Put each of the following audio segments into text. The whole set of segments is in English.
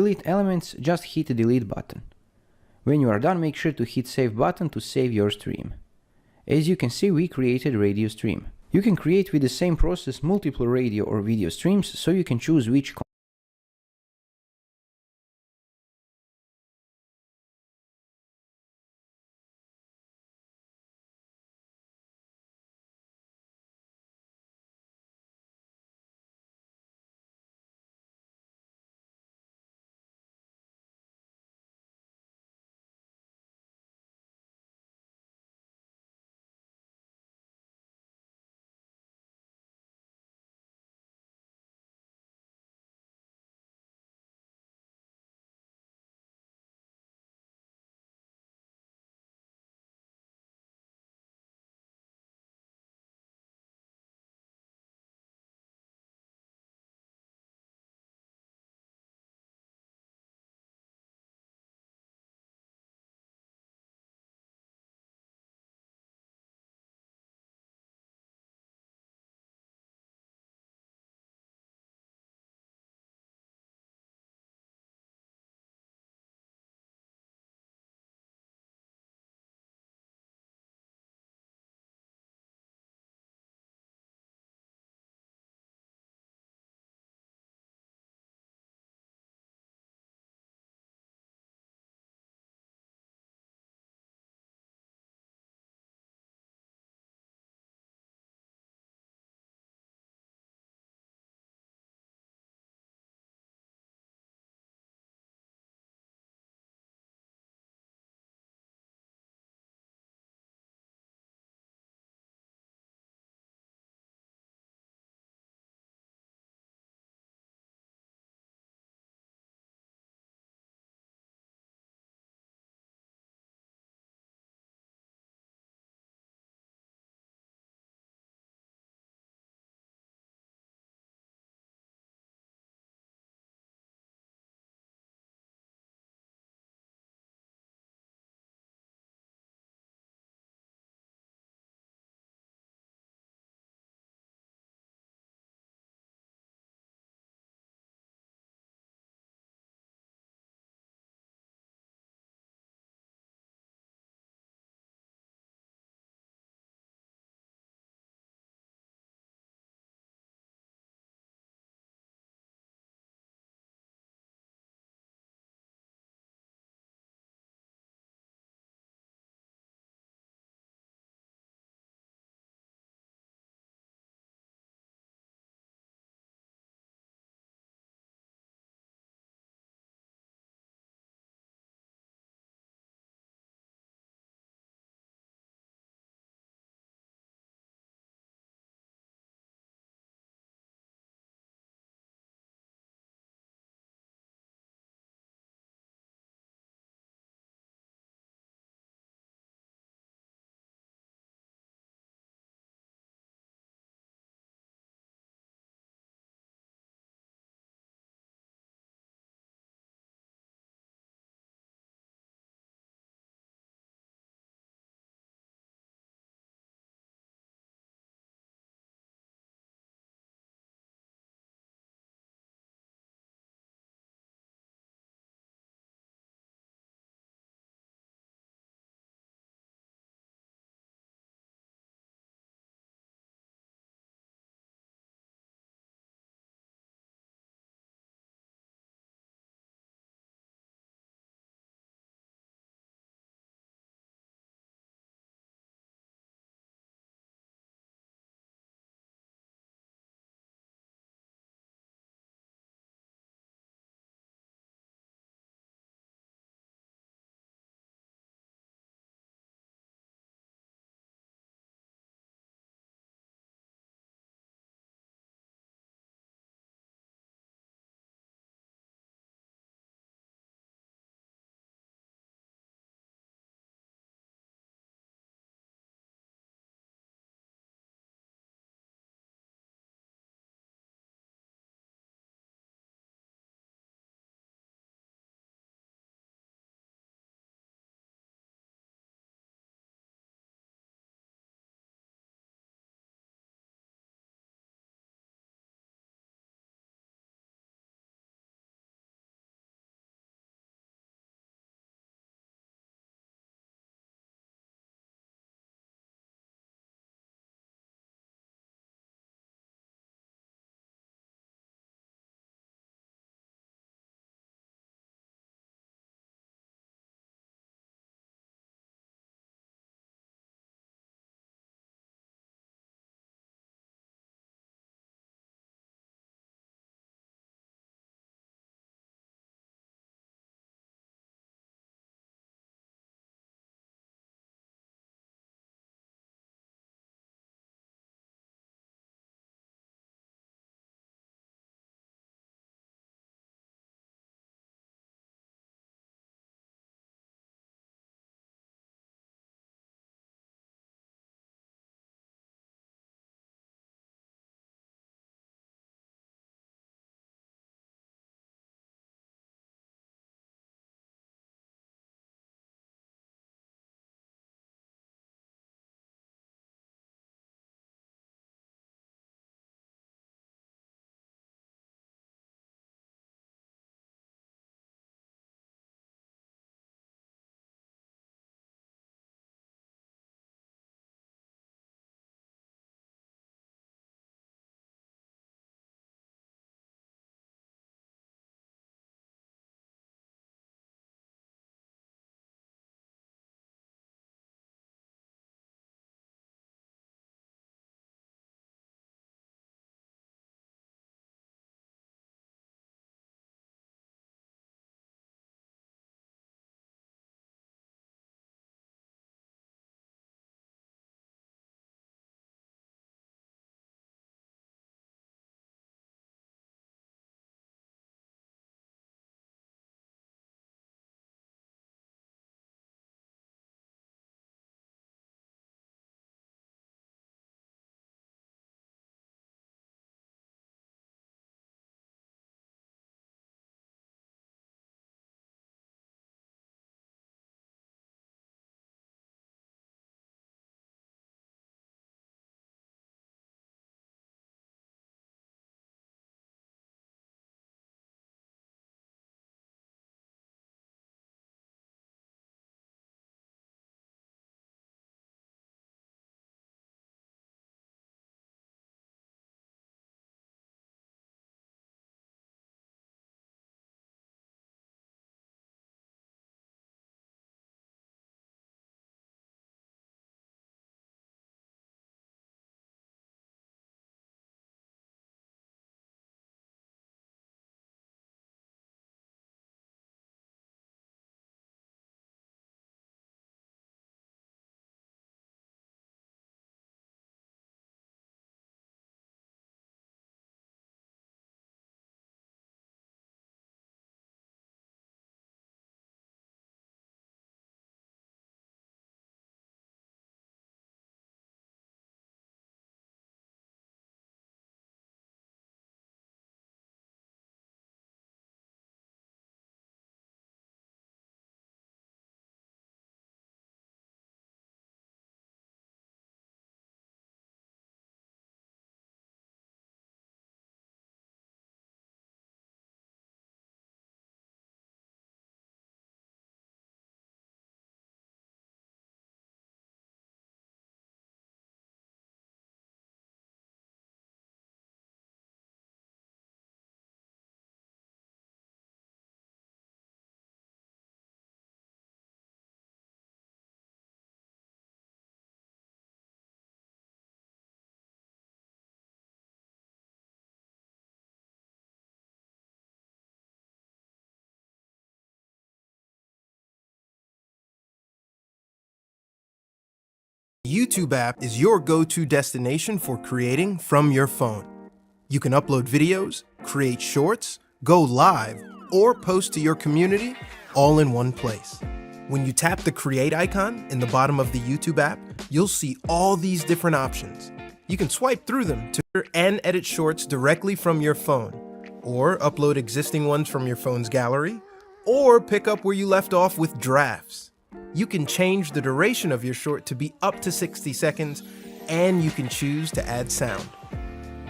delete elements, just hit the delete button. When you are done, make sure to hit save button to save your stream. As you can see, we created radio stream. You can create with the same process multiple radio or video streams, so you can choose which The YouTube app is your go-to destination for creating from your phone. You can upload videos, create shorts, go live, or post to your community all in one place. When you tap the Create icon in the bottom of the YouTube app, you'll see all these different options. You can swipe through them to and edit shorts directly from your phone, or upload existing ones from your phone's gallery, or pick up where you left off with drafts. You can change the duration of your short to be up to 60 seconds, and you can choose to add sound.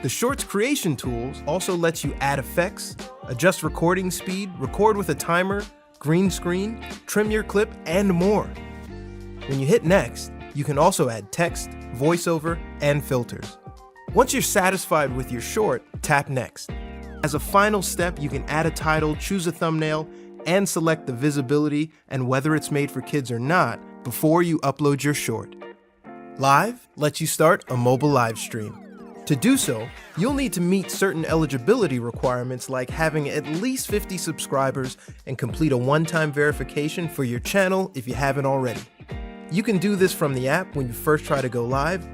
The Shorts creation tools also lets you add effects, adjust recording speed, record with a timer, green screen, trim your clip, and more. When you hit next, you can also add text, voiceover, and filters. Once you're satisfied with your short, tap next. As a final step, you can add a title, choose a thumbnail, and select the visibility and whether it's made for kids or not before you upload your short. Live lets you start a mobile live stream. To do so, you'll need to meet certain eligibility requirements like having at least 50 subscribers and complete a one-time verification for your channel if you haven't already. You can do this from the app when you first try to go live,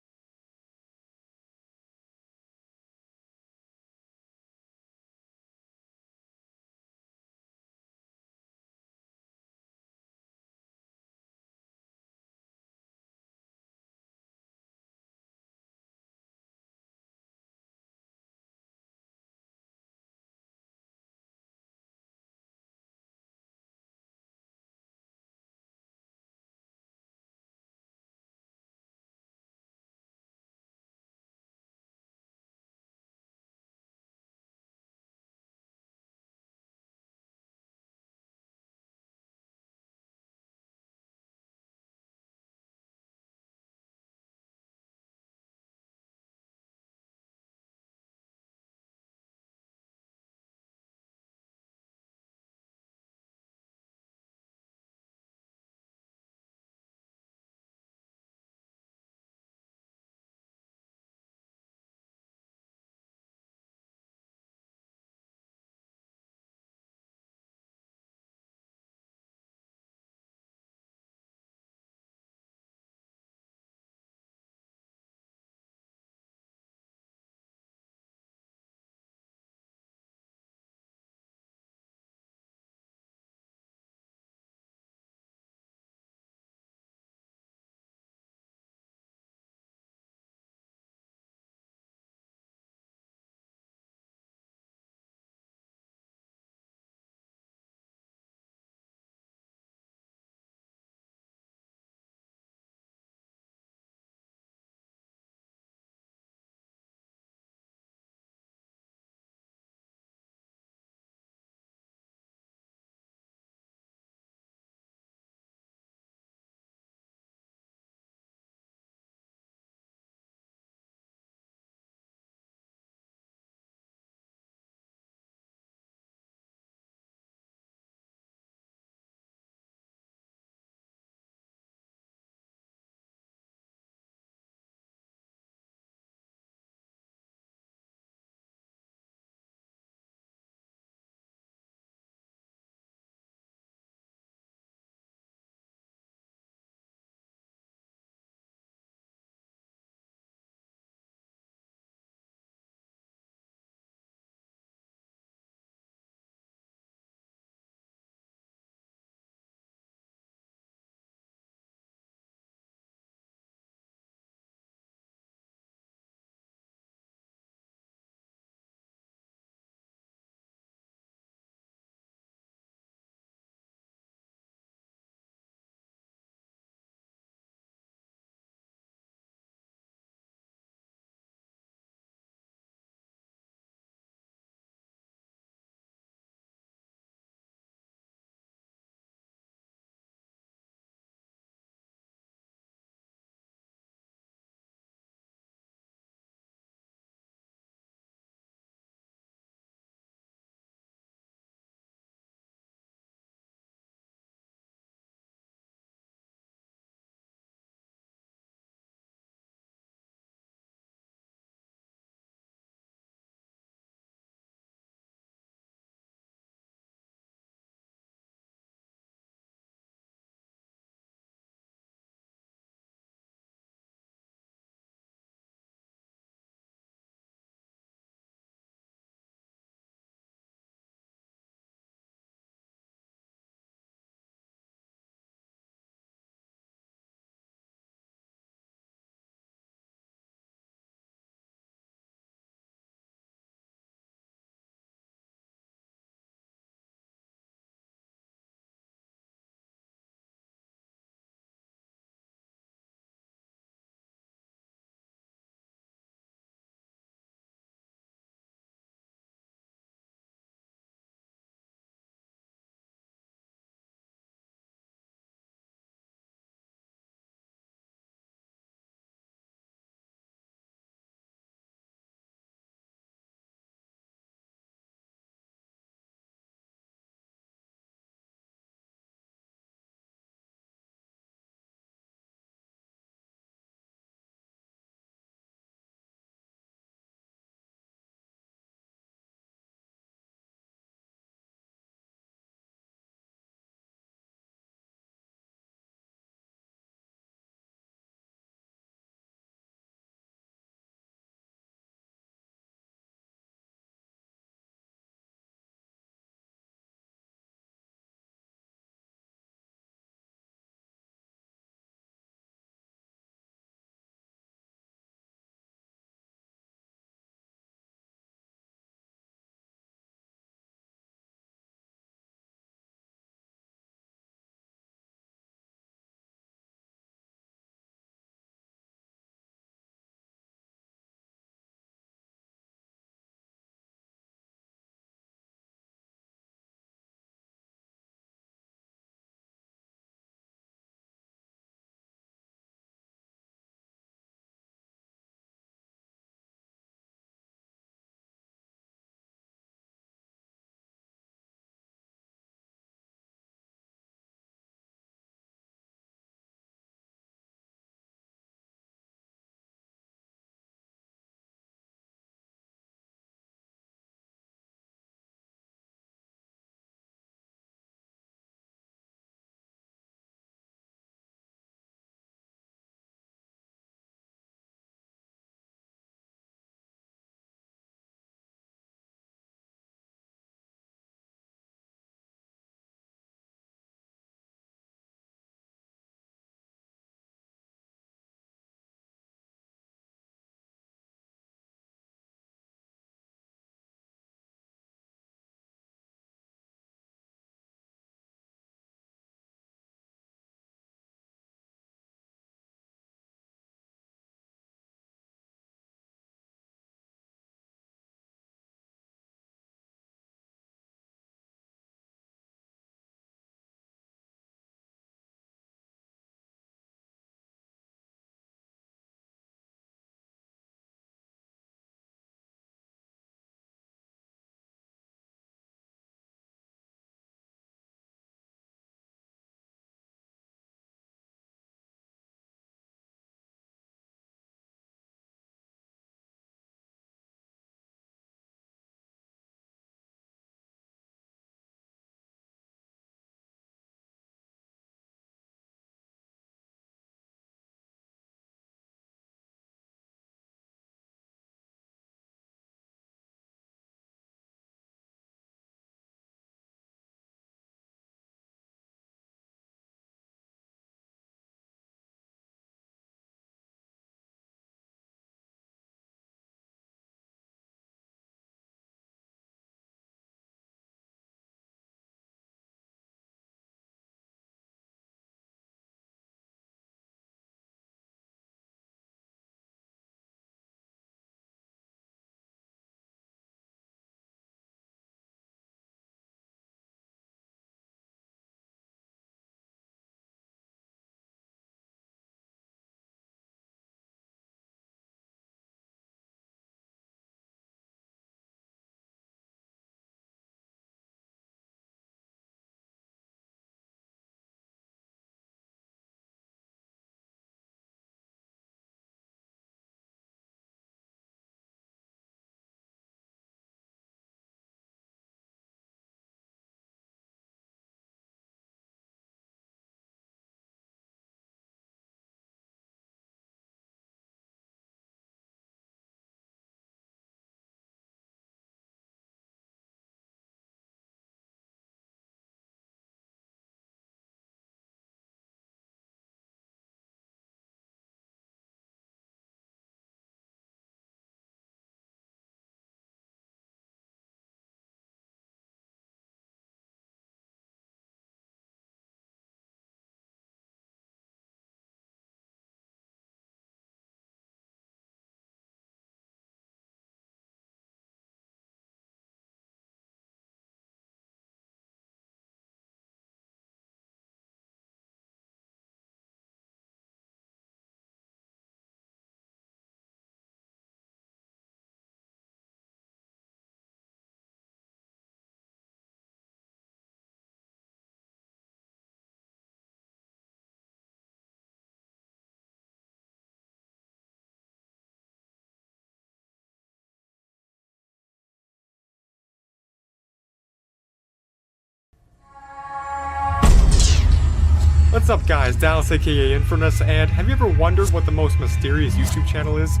What's up guys, Dallas aka Infernus, and have you ever wondered what the most mysterious YouTube channel is?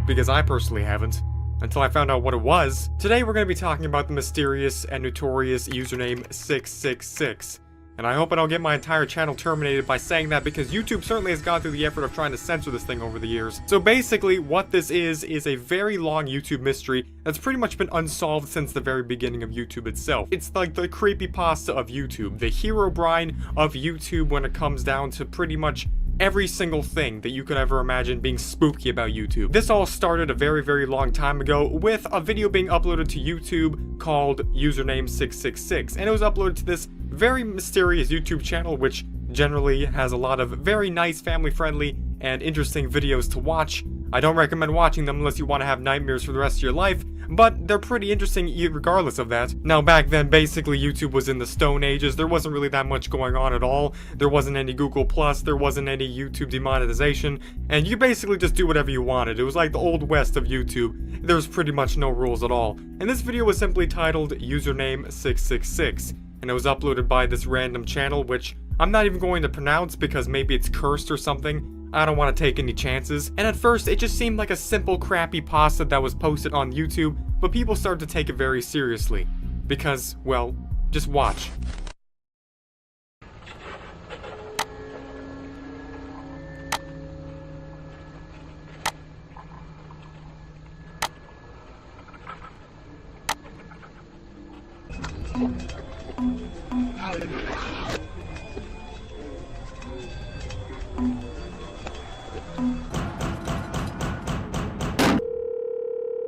Because I personally haven't, until I found out what it was. Today we're going to be talking about the mysterious and notorious username 666. And I hope I don't get my entire channel terminated by saying that, because YouTube certainly has gone through the effort of trying to censor this thing over the years. So basically, what this is a very long YouTube mystery that's pretty much been unsolved since the very beginning of YouTube itself. It's like the creepypasta of YouTube, the Herobrine of YouTube when it comes down to pretty much every single thing that you could ever imagine being spooky about YouTube. This all started a very, very long time ago with a video being uploaded to YouTube called Username 666, and it was uploaded to this very mysterious YouTube channel, which generally has a lot of very nice, family-friendly, and interesting videos to watch. I don't recommend watching them unless you want to have nightmares for the rest of your life, but they're pretty interesting regardless of that. Now back then, basically YouTube was in the Stone Ages. There wasn't really that much going on at all. There wasn't any Google+, there wasn't any YouTube demonetization, and you basically just do whatever you wanted. It was like the old west of YouTube. There's pretty much no rules at all. And this video was simply titled Username 666, and it was uploaded by this random channel, which I'm not even going to pronounce because maybe it's cursed or something. I don't want to take any chances. And at first, it just seemed like a simple crappy pasta that was posted on YouTube, but people started to take it very seriously. Because, well, just watch.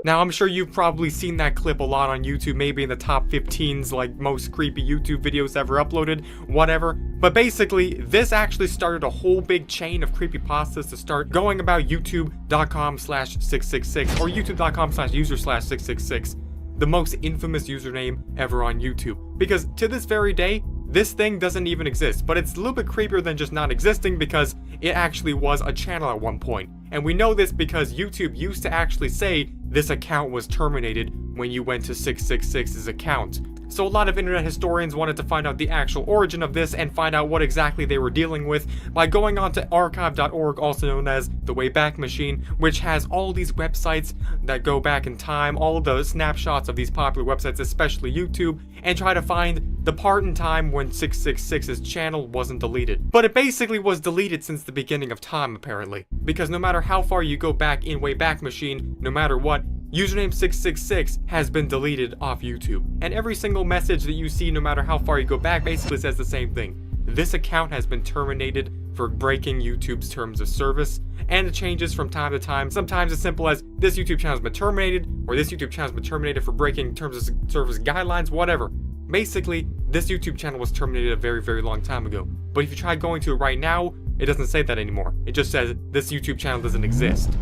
Now, I'm sure you've probably seen that clip a lot on YouTube, maybe in the top 15s, like most creepy YouTube videos ever uploaded, whatever. But basically, this actually started a whole big chain of creepypastas to start going about youtube.com/666 or youtube.com/user/666, the most infamous username ever on YouTube. Because to this very day, this thing doesn't even exist, but it's a little bit creepier than just not existing because it actually was a channel at one point. And we know this because YouTube used to actually say this account was terminated when you went to 666's account. So a lot of internet historians wanted to find out the actual origin of this and find out what exactly they were dealing with by going on to archive.org, also known as the Wayback Machine, which has all these websites that go back in time, all the snapshots of these popular websites, especially YouTube, and try to find the part in time when 666's channel wasn't deleted. But it basically was deleted since the beginning of time, apparently. Because no matter how far you go back in Wayback Machine, no matter what, username 666 has been deleted off YouTube. And every single message that you see, no matter how far you go back, basically says the same thing. This account has been terminated for breaking YouTube's terms of service, and it changes from time to time. Sometimes as simple as this YouTube channel has been terminated, or this YouTube channel has been terminated for breaking terms of service guidelines, whatever. Basically, this YouTube channel was terminated a very, very long time ago. But if you try going to it right now, it doesn't say that anymore. It just says this YouTube channel doesn't exist.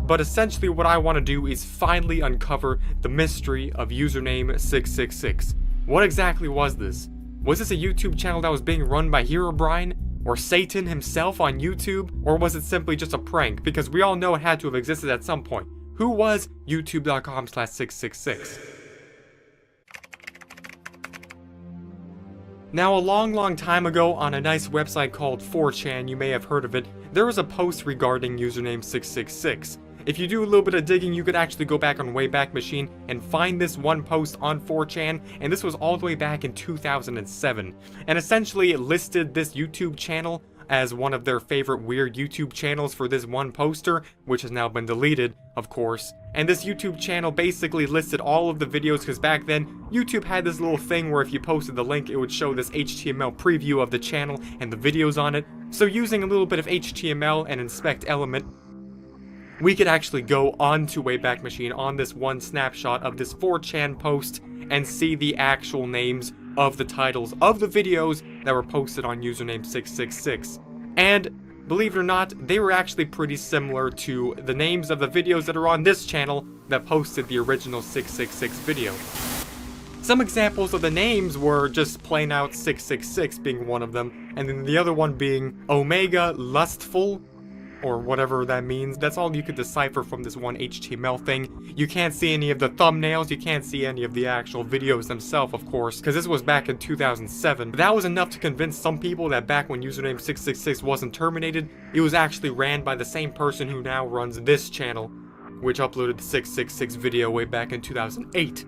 But essentially what I want to do is finally uncover the mystery of username 666. What exactly was this? Was this a YouTube channel that was being run by Herobrine? Or Satan himself on YouTube? Or was it simply just a prank? Because we all know it had to have existed at some point. Who was youtube.com/666? Now, a long time ago on a nice website called 4chan, you may have heard of it, there was a post regarding username 666. If you do a little bit of digging, you could actually go back on Wayback Machine and find this one post on 4chan, and this was all the way back in 2007. And essentially it listed this YouTube channel as one of their favorite weird YouTube channels for this one poster, which has now been deleted, of course. And this YouTube channel basically listed all of the videos, because back then, YouTube had this little thing where if you posted the link, it would show this HTML preview of the channel and the videos on it. So using a little bit of HTML and inspect element, we could actually go onto Wayback Machine on this one snapshot of this 4chan post and see the actual names of the titles of the videos that were posted on username 666. And believe it or not, they were actually pretty similar to the names of the videos that are on this channel that posted the original 666 video. Some examples of the names were just plain out 666 being one of them, and then the other one being Omega Lustful, or whatever that means. That's all you could decipher from this one HTML thing. You can't see any of the thumbnails, you can't see any of the actual videos themselves, of course, because this was back in 2007. But that was enough to convince some people that back when username 666 wasn't terminated, it was actually ran by the same person who now runs this channel, which uploaded the 666 video way back in 2008.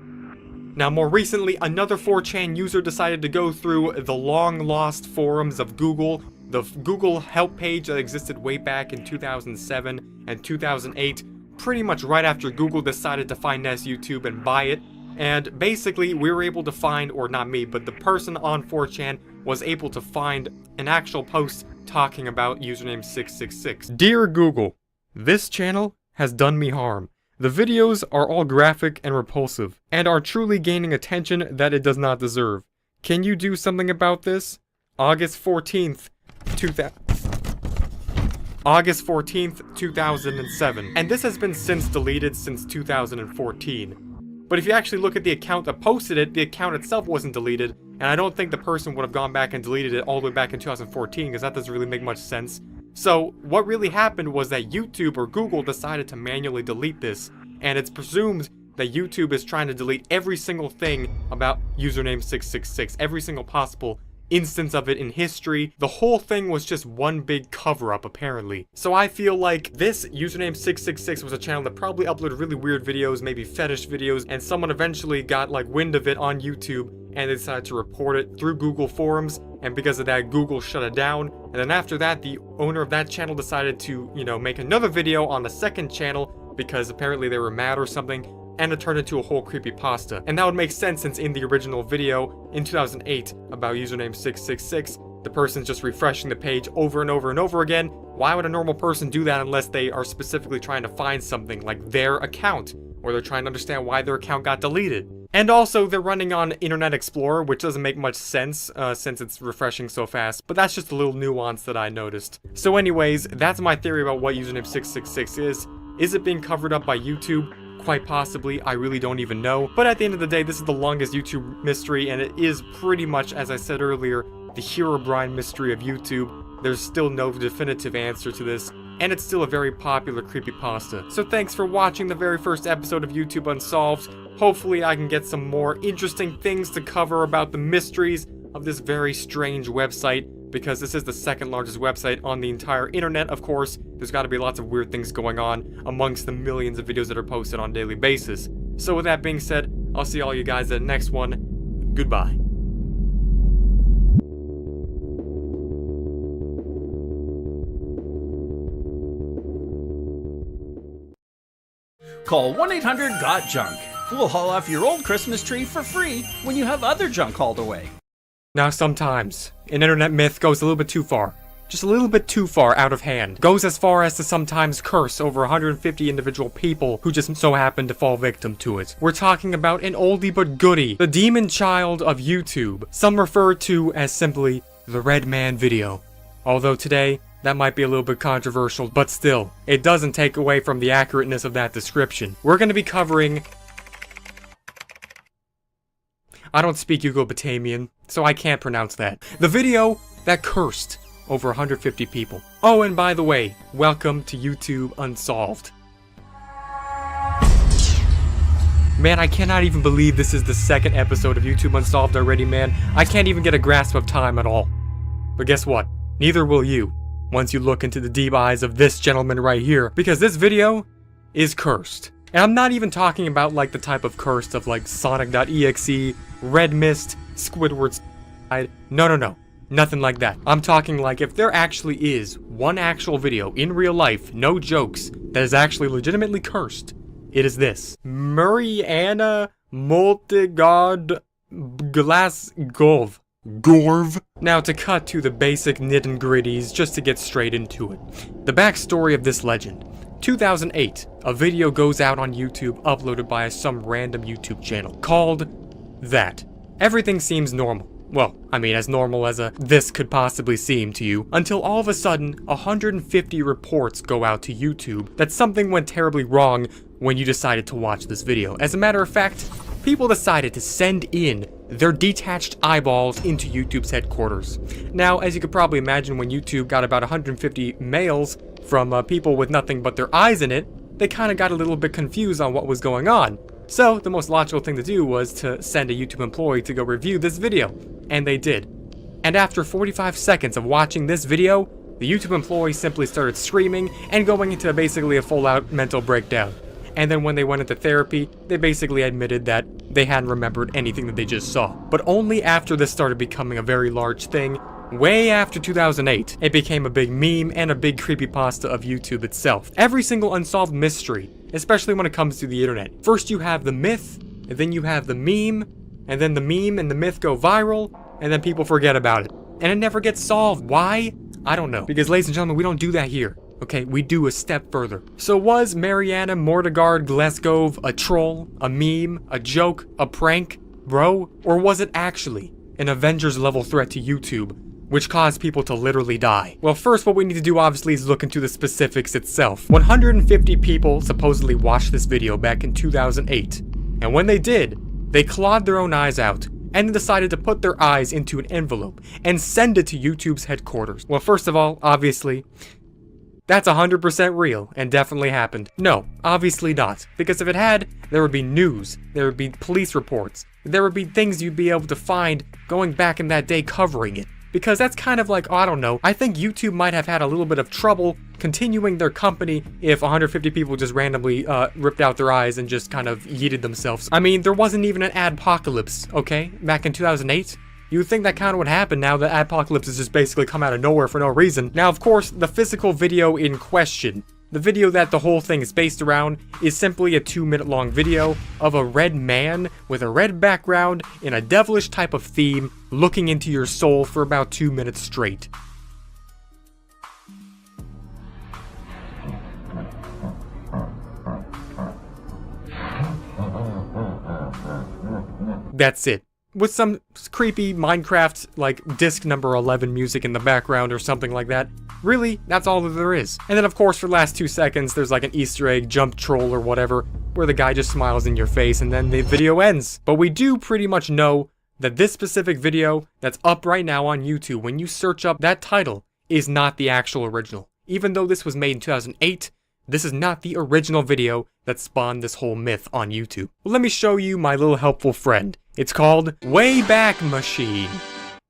Now, more recently, another 4chan user decided to go through the long-lost forums of Google, the Google help page that existed way back in 2007 and 2008, pretty much right after Google decided to finance YouTube and buy it. And basically, we were able to find, or not me, but the person on 4chan was able to find an actual post talking about username 666. Dear Google, this channel has done me harm. The videos are all graphic and repulsive, and are truly gaining attention that it does not deserve. Can you do something about this? August 14th, 2007. And this has been since deleted since 2014. But if you actually look at the account that posted it, the account itself wasn't deleted, and I don't think the person would have gone back and deleted it all the way back in 2014, because that doesn't really make much sense. So, what really happened was that YouTube or Google decided to manually delete this, and it's presumed that YouTube is trying to delete every single thing about username 666, every single possible instance of it in history. The whole thing was just one big cover-up, apparently. So I feel like this username 666 was a channel that probably uploaded really weird videos, maybe fetish videos, and someone eventually got like wind of it on YouTube, and they decided to report it through Google forums, and because of that, Google shut it down. And then after that, the owner of that channel decided to, make another video on a second channel, because apparently they were mad or something, and it turned into a whole creepypasta. And that would make sense, since in the original video in 2008 about username 666, the person's just refreshing the page over and over and over again. Why would a normal person do that unless they are specifically trying to find something like their account, or they're trying to understand why their account got deleted? And also, they're running on Internet Explorer, which doesn't make much sense since it's refreshing so fast, but that's just a little nuance that I noticed. So anyways, that's my theory about what username 666 is. Is it being covered up by YouTube? Quite possibly, I really don't even know. But at the end of the day, this is the longest YouTube mystery, and it is pretty much, as I said earlier, the Herobrine mystery of YouTube. There's still no definitive answer to this, and it's still a very popular creepypasta. So thanks for watching the very first episode of YouTube Unsolved. Hopefully I can get some more interesting things to cover about the mysteries of this very strange website, because this is the second largest website on the entire internet, of course. There's got to be lots of weird things going on amongst the millions of videos that are posted on a daily basis. So with that being said, I'll see all you guys at the next one. Goodbye. Call 1-800-GOT-JUNK. We'll haul off your old Christmas tree for free when you have other junk hauled away. Now sometimes, an internet myth goes a little bit too far. Just a little bit too far out of hand. Goes as far as to sometimes curse over 150 individual people who just so happen to fall victim to it. We're talking about an oldie but goodie, the demon child of YouTube. Some refer to as simply the Red Man video. Although today, that might be a little bit controversial, but still, it doesn't take away from the accurateness of that description. We're going to be covering... I don't speak Yugo-Batamian, so I can't pronounce that. The video that cursed over 150 people. Oh, and by the way, welcome to YouTube Unsolved. Man, I cannot even believe this is the second episode of YouTube Unsolved already, man. I can't even get a grasp of time at all. But guess what? Neither will you, once you look into the deep eyes of this gentleman right here, because this video is cursed. And I'm not even talking about like the type of cursed of like Sonic.exe, Red Mist, Squidward's... No. Nothing like that. I'm talking like if there actually is one actual video in real life, no jokes, that is actually legitimately cursed, it is this. Mariana Multigod Glasgov. Gorv. Now to cut to the basic nit and gritties, just to get straight into it. The backstory of this legend. 2008, a video goes out on YouTube uploaded by some random YouTube channel called That. Everything seems normal. Well, I mean, as normal as this could possibly seem to you, until all of a sudden, 150 reports go out to YouTube that something went terribly wrong when you decided to watch this video. As a matter of fact, people decided to send in their detached eyeballs into YouTube's headquarters. Now, as you could probably imagine, when YouTube got about 150 mails from people with nothing but their eyes in it, they kind of got a little bit confused on what was going on. So, the most logical thing to do was to send a YouTube employee to go review this video, and they did. And after 45 seconds of watching this video, the YouTube employee simply started screaming and going into basically a full-out mental breakdown. And then when they went into therapy, they basically admitted that they hadn't remembered anything that they just saw. But only after this started becoming a very large thing, way after 2008, it became a big meme and a big creepypasta of YouTube itself. Every single unsolved mystery, especially when it comes to the internet. First you have the myth, and then you have the meme, and then the meme and the myth go viral, and then people forget about it. And it never gets solved. Why? I don't know. Because, ladies and gentlemen, we don't do that here. Okay, we do a step further. So was Mariana Mordegard Gleskov a troll, a meme, a joke, a prank, bro? Or was it actually an Avengers level threat to YouTube, which caused people to literally die? Well, first what we need to do obviously is look into the specifics itself. 150 people supposedly watched this video back in 2008. And when they did, they clawed their own eyes out and decided to put their eyes into an envelope and send it to YouTube's headquarters. Well, first of all, obviously, that's 100% real and definitely happened. No, obviously not. Because if it had, there would be news, there would be police reports, there would be things you'd be able to find going back in that day covering it. Because that's kind of like, oh, I don't know, I think YouTube might have had a little bit of trouble continuing their company if 150 people just randomly ripped out their eyes and just kind of yeeted themselves. I mean, there wasn't even an adpocalypse, okay, back in 2008? You would think that kind of would happen now that adpocalypse has just basically come out of nowhere for no reason. Now, of course, the physical video in question, the video that the whole thing is based around, is simply a 2-minute long video of a red man with a red background in a devilish type of theme looking into your soul for about 2 minutes straight. That's it. With some creepy Minecraft, like, disc number 11 music in the background or something like that. Really, that's all that there is. And then, of course, for the last 2 seconds, there's like an Easter egg, jump troll or whatever, where the guy just smiles in your face and then the video ends. But we do pretty much know that this specific video that's up right now on YouTube, when you search up that title, is not the actual original. Even though this was made in 2008, this is not the original video that spawned this whole myth on YouTube. Well, let me show you my little helpful friend. It's called Wayback Machine.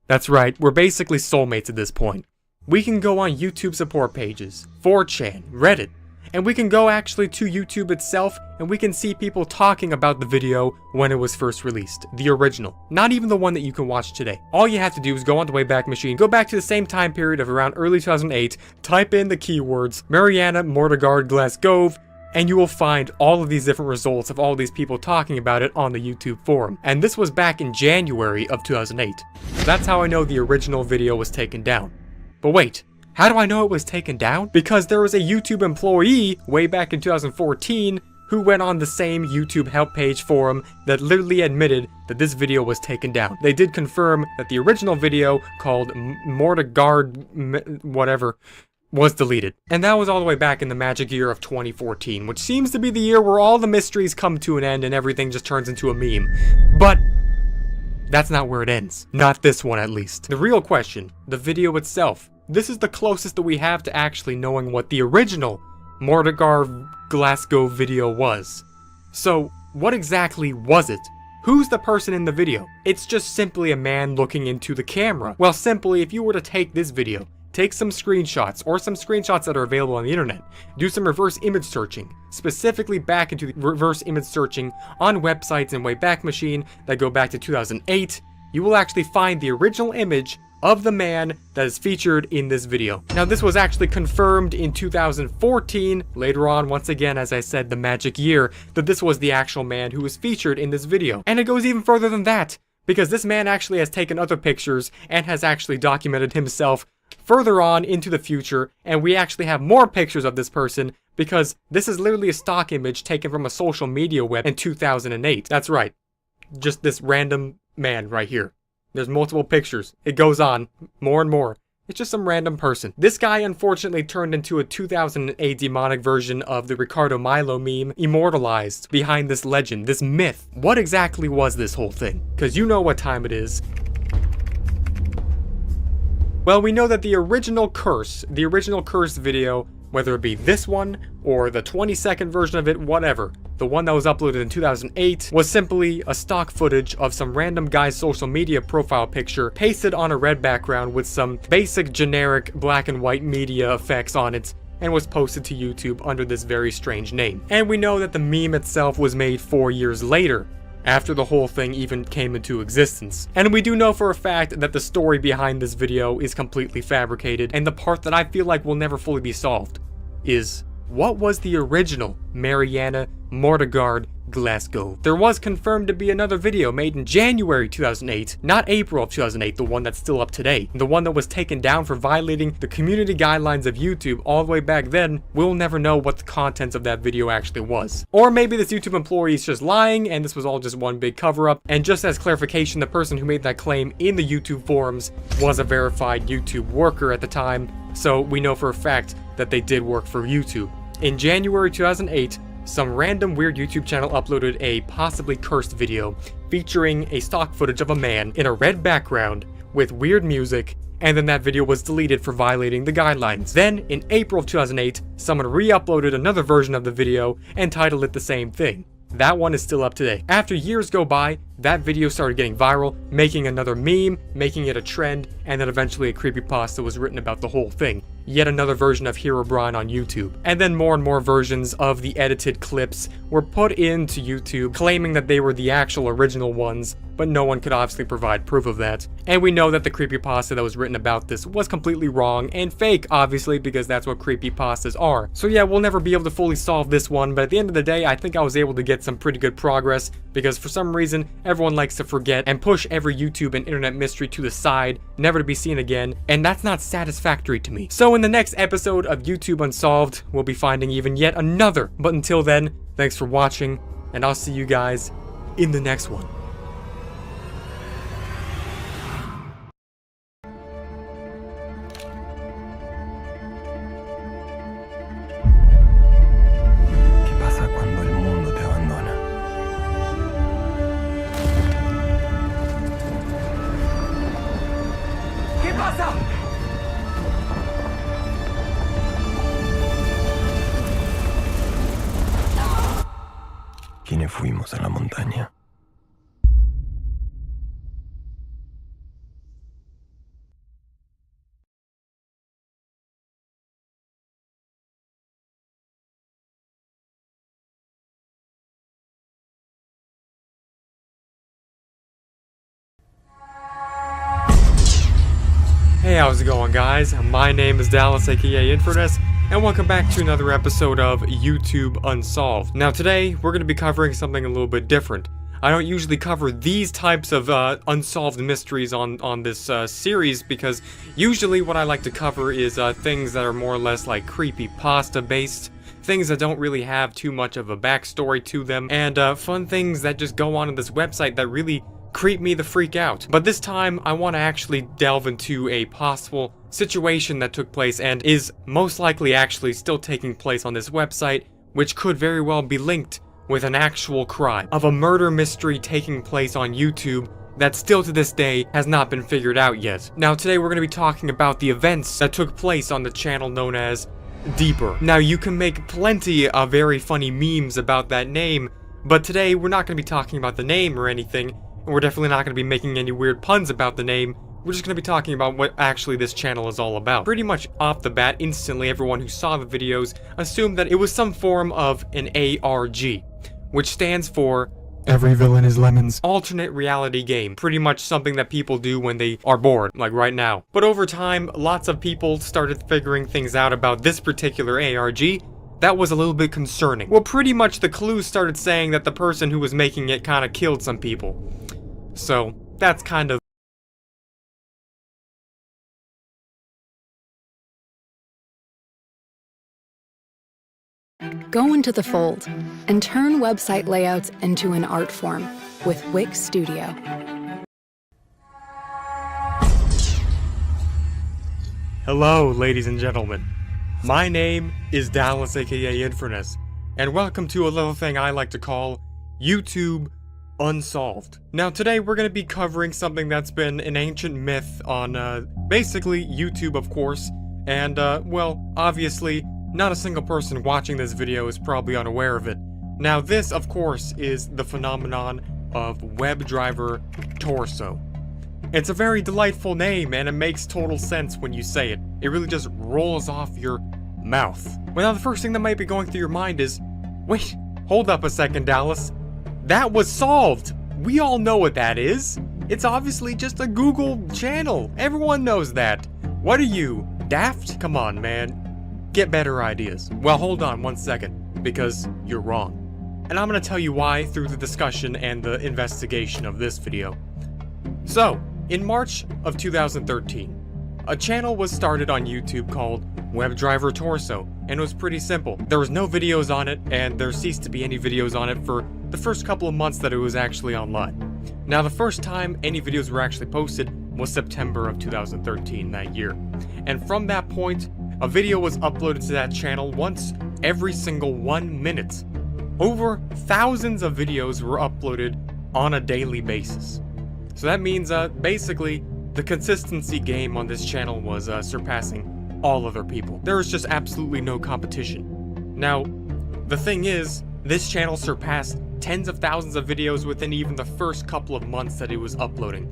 That's right, we're basically soulmates at this point. We can go on YouTube support pages, 4chan, Reddit, and we can go actually to YouTube itself and we can see people talking about the video when it was first released. The original. Not even the one that you can watch today. All you have to do is go on the Wayback Machine, go back to the same time period of around early 2008, type in the keywords Mariana Mordegard Gleskov, and you will find all of these different results of all these people talking about it on the YouTube forum. And this was back in January of 2008. That's how I know the original video was taken down. But wait, how do I know it was taken down? Because there was a YouTube employee way back in 2014 who went on the same YouTube help page forum that literally admitted that this video was taken down. They did confirm that the original video called Mordegard whatever was deleted. And that was all the way back in the magic year of 2014, which seems to be the year where all the mysteries come to an end and everything just turns into a meme. But that's not where it ends. Not this one, at least. The real question, the video itself. This is the closest that we have to actually knowing what the original Mordegard Gleskov video was. So, what exactly was it? Who's the person in the video? It's just simply a man looking into the camera. Well, simply, if you were to take this video, take some screenshots, or some screenshots that are available on the internet, do some reverse image searching, specifically back into the reverse image searching on websites in Wayback Machine that go back to 2008, you will actually find the original image of the man that is featured in this video. Now, this was actually confirmed in 2014, later on, once again, as I said, the magic year, that this was the actual man who was featured in this video. And it goes even further than that, because this man actually has taken other pictures and has actually documented himself further on into the future, and we actually have more pictures of this person because this is literally a stock image taken from a social media web in 2008. That's right. Just this random man right here. There's multiple pictures. It goes on more and more. It's just some random person. This guy unfortunately turned into a 2008 demonic version of the Ricardo Milo meme, immortalized behind this legend, this myth. What exactly was this whole thing? Because you know what time it is. Well, we know that the original curse video, whether it be this one or the 20-second version of it, whatever, the one that was uploaded in 2008 was simply a stock footage of some random guy's social media profile picture pasted on a red background with some basic generic black and white media effects on it, and was posted to YouTube under this very strange name. And we know that the meme itself was made 4 years later, after the whole thing even came into existence. And we do know for a fact that the story behind this video is completely fabricated, and the part that I feel like will never fully be solved is, what was the original Mariana Mortegard Glasgow? There was confirmed to be another video made in January 2008, not April of 2008, the one that's still up today. The one that was taken down for violating the community guidelines of YouTube all the way back then. We'll never know what the contents of that video actually was. Or maybe this YouTube employee is just lying and this was all just one big cover-up. And just as clarification, the person who made that claim in the YouTube forums was a verified YouTube worker at the time, so we know for a fact that they did work for YouTube. In January 2008, some random weird YouTube channel uploaded a possibly cursed video featuring a stock footage of a man in a red background with weird music, and then that video was deleted for violating the guidelines. Then, in April of 2008, someone re-uploaded another version of the video and titled it the same thing. That one is still up today. After years go by, that video started getting viral, making another meme, making it a trend, and then eventually a creepypasta was written about the whole thing. Yet another version of Herobrine on YouTube. And then more and more versions of the edited clips were put into YouTube, claiming that they were the actual original ones, but no one could obviously provide proof of that. And we know that the creepypasta that was written about this was completely wrong and fake, obviously, because that's what creepypastas are. So yeah, we'll never be able to fully solve this one, but at the end of the day, I think I was able to get some pretty good progress, because for some reason, everyone likes to forget and push every YouTube and internet mystery to the side, never to be seen again, and that's not satisfactory to me. So in the next episode of YouTube Unsolved, we'll be finding even yet another. But until then, thanks for watching, and I'll see you guys in the next one. ¿Qué pasa cuando el mundo te abandona? ¿Qué pasa? ¿Quiénes fuimos a la montaña? Hey, how's it going, guys? My name is Dallas, aka Infernus, and welcome back to another episode of YouTube Unsolved. Now today, we're going to be covering something a little bit different. I don't usually cover these types of unsolved mysteries on this series, because usually what I like to cover is things that are more or less like creepypasta based, things that don't really have too much of a backstory to them, and fun things that just go on this website that really creep me the freak out. But this time, I want to actually delve into a possible situation that took place and is most likely actually still taking place on this website, which could very well be linked with an actual crime of a murder mystery taking place on YouTube that still to this day has not been figured out yet. Now today we're going to be talking about the events that took place on the channel known as Deeper. Now you can make plenty of very funny memes about that name, but today we're not going to be talking about the name or anything. We're definitely not going to be making any weird puns about the name. We're just going to be talking about what actually this channel is all about. Pretty much off the bat, instantly everyone who saw the videos assumed that it was some form of an ARG, which stands for Every Villain is Lemons alternate reality game. Pretty much something that people do when they are bored, like right now. But over time, lots of people started figuring things out about this particular ARG. That was a little bit concerning. Well, pretty much the clues started saying that the person who was making it kind of killed some people. So, that's kind of... Go into the Fold and turn website layouts into an art form with Wix Studio. Hello, ladies and gentlemen. My name is Dallas, aka Infernus, and welcome to a little thing I like to call YouTube Unsolved. Now today we're going to be covering something that's been an ancient myth on, basically YouTube, of course, and, well, obviously, not a single person watching this video is probably unaware of it. Now this, of course, is the phenomenon of WebDriver Torso. It's a very delightful name, and it makes total sense when you say it. It really just rolls off your mouth. Well, now the first thing that might be going through your mind is, wait, hold up a second, Dallas. That was solved! We all know what that is. It's obviously just a Google channel. Everyone knows that. What are you, daft? Come on, man. Get better ideas. Well, hold on one second, because you're wrong. And I'm gonna tell you why through the discussion and the investigation of this video. So, in March of 2013, a channel was started on YouTube called WebDriver Torso, and it was pretty simple. There was no videos on it, and there ceased to be any videos on it for the first couple of months that it was actually online. Now, the first time any videos were actually posted was September of 2013 that year. And from that point, a video was uploaded to that channel once every single 1 minute. Over thousands of videos were uploaded on a daily basis. So that means, basically, the consistency game on this channel was surpassing all other people. There was just absolutely no competition. Now, the thing is, this channel surpassed tens of thousands of videos within even the first couple of months that it was uploading.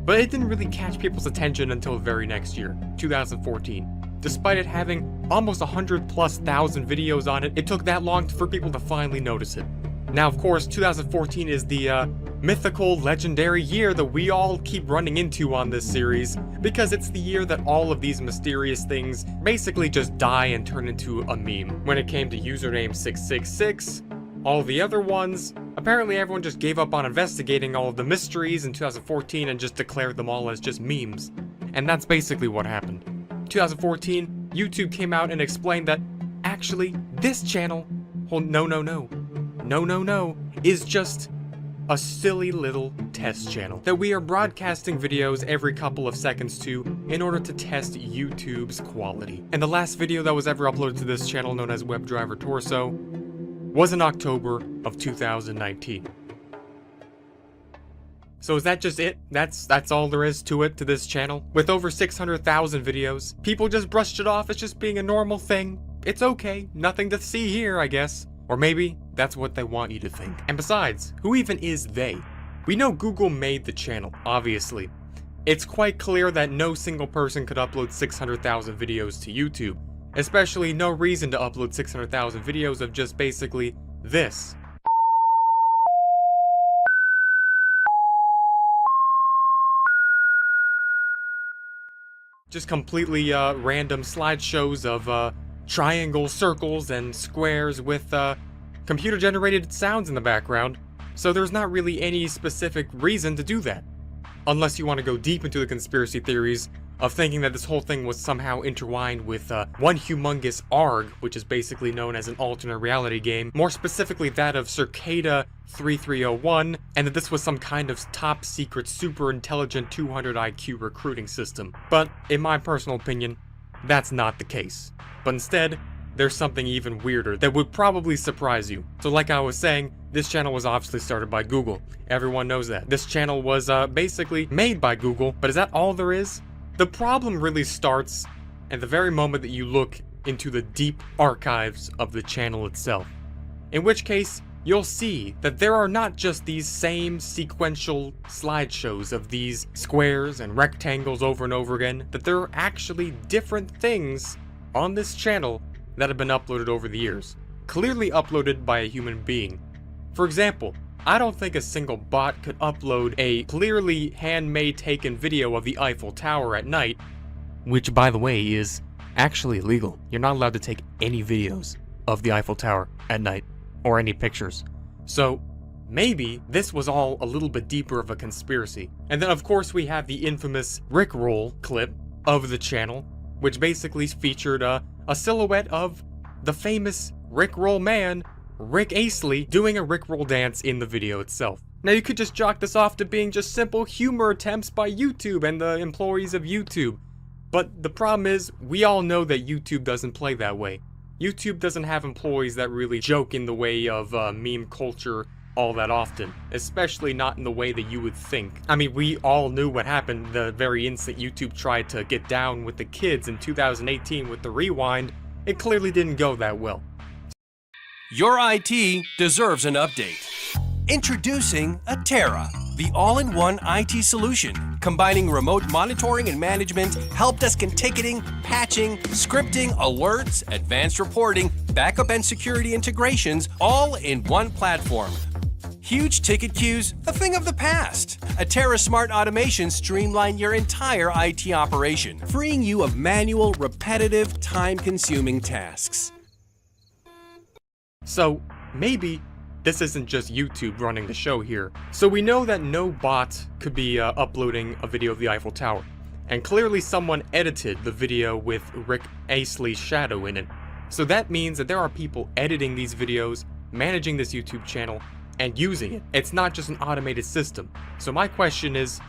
But it didn't really catch people's attention until the very next year, 2014. Despite it having almost 100+ thousand videos on it, it took that long for people to finally notice it. Now, of course, 2014 is the mythical, legendary year that we all keep running into on this series, because it's the year that all of these mysterious things basically just die and turn into a meme. When it came to username 666, all the other ones, apparently everyone just gave up on investigating all of the mysteries in 2014 and just declared them all as just memes. And that's basically what happened. 2014, YouTube came out and explained that, actually, this channel, no, is just a silly little test channel that we are broadcasting videos every couple of seconds to in order to test YouTube's quality. And the last video that was ever uploaded to this channel, known as WebDriver Torso, was in October of 2019. So is that just it? That's all there is to it, to this channel? With over 600,000 videos, people just brushed it off as just being a normal thing. It's okay, nothing to see here, I guess. Or maybe that's what they want you to think. And besides, who even is they? We know Google made the channel, obviously. It's quite clear that no single person could upload 600,000 videos to YouTube. Especially no reason to upload 600,000 videos of just basically this. Just completely random slideshows of triangles, circles, and squares with computer-generated sounds in the background, so there's not really any specific reason to do that. Unless you want to go deep into the conspiracy theories of thinking that this whole thing was somehow intertwined with one humongous ARG, which is basically known as an alternate reality game, more specifically that of Cicada 3301, and that this was some kind of top secret super intelligent 200 IQ recruiting system. But in my personal opinion, that's not the case. But instead, there's something even weirder that would probably surprise you. So like I was saying, this channel was obviously started by Google. Everyone knows that. This channel was basically made by Google, but is that all there is? The problem really starts at the very moment that you look into the deep archives of the channel itself. In which case, you'll see that there are not just these same sequential slideshows of these squares and rectangles over and over again, that there are actually different things on this channel that have been uploaded over the years, clearly uploaded by a human being. For example, I don't think a single bot could upload a clearly handmade taken video of the Eiffel Tower at night, which by the way is actually illegal. You're not allowed to take any videos of the Eiffel Tower at night, or any pictures. So maybe this was all a little bit deeper of a conspiracy. And then of course we have the infamous Rickroll clip of the channel, which basically featured a silhouette of the famous Rickroll man, Rick Astley, doing a Rickroll dance in the video itself. Now you could just chalk this off to being just simple humor attempts by YouTube and the employees of YouTube. But the problem is, we all know that YouTube doesn't play that way. YouTube doesn't have employees that really joke in the way of meme culture all that often, especially not in the way that you would think. I mean, we all knew what happened the very instant YouTube tried to get down with the kids in 2018 with the rewind. It clearly didn't go that well. Your IT deserves an update. Introducing Atera, the all-in-one IT solution, combining remote monitoring and management, help desk and ticketing, patching, scripting, alerts, advanced reporting, backup and security integrations, all in one platform. Huge ticket queues, a thing of the past. Atera Smart Automations streamline your entire IT operation, freeing you of manual, repetitive, time-consuming tasks. So, maybe this isn't just YouTube running the show here. So we know that no bot could be uploading a video of the Eiffel Tower. And clearly someone edited the video with Rick Astley's shadow in it. So that means that there are people editing these videos, managing this YouTube channel, and using it. It's not just an automated system. So my question is,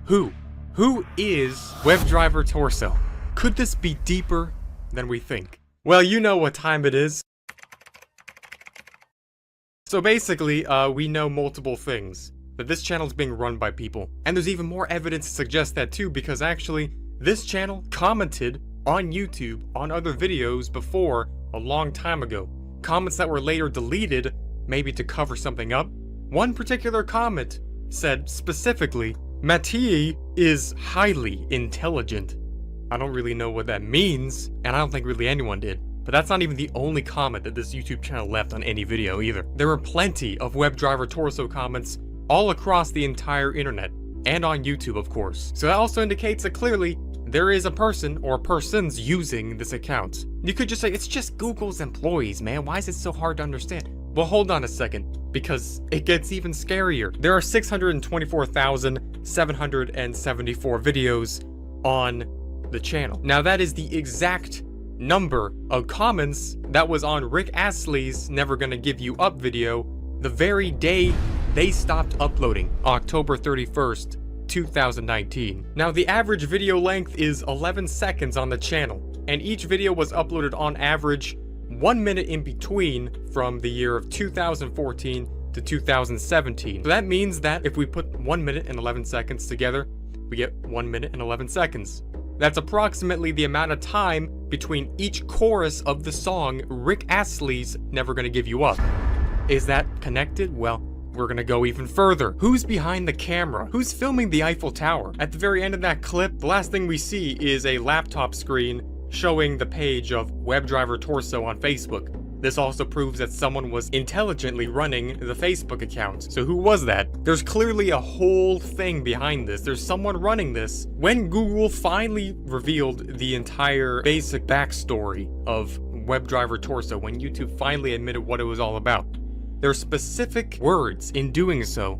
who? Who is WebDriver Torso? Could this be deeper than we think? Well, you know what time it is. So basically, we know multiple things. That this channel is being run by people. And there's even more evidence to suggest that too, because actually, this channel commented on YouTube on other videos before a long time ago. Comments that were later deleted, maybe to cover something up. One particular comment said specifically, Mattii is highly intelligent. I don't really know what that means, and I don't think really anyone did. But that's not even the only comment that this YouTube channel left on any video either. There were plenty of WebDriver Torso comments all across the entire internet, and on YouTube of course. So that also indicates that clearly there is a person or persons using this account. You could just say, it's just Google's employees, man. Why is it so hard to understand? Well, hold on a second, because it gets even scarier. There are 624,774 videos on the channel. Now that is the exact number of comments that was on Rick Astley's Never Gonna Give You Up video the very day they stopped uploading, October 31st, 2019. Now the average video length is 11 seconds on the channel, and each video was uploaded on average 1 minute in between from the year of 2014 to 2017. So that means that if we put 1 minute and 11 seconds together, we get 1 minute and 11 seconds. That's approximately the amount of time between each chorus of the song Rick Astley's Never Gonna Give You Up. Is that connected? Well, we're gonna go even further. Who's behind the camera? Who's filming the Eiffel Tower? At the very end of that clip, the last thing we see is a laptop screen showing the page of WebDriver Torso on Facebook. This also proves that someone was intelligently running the Facebook account. So who was that? There's clearly a whole thing behind this. There's someone running this. When Google finally revealed the entire basic backstory of WebDriver Torso, when YouTube finally admitted what it was all about, their specific words in doing so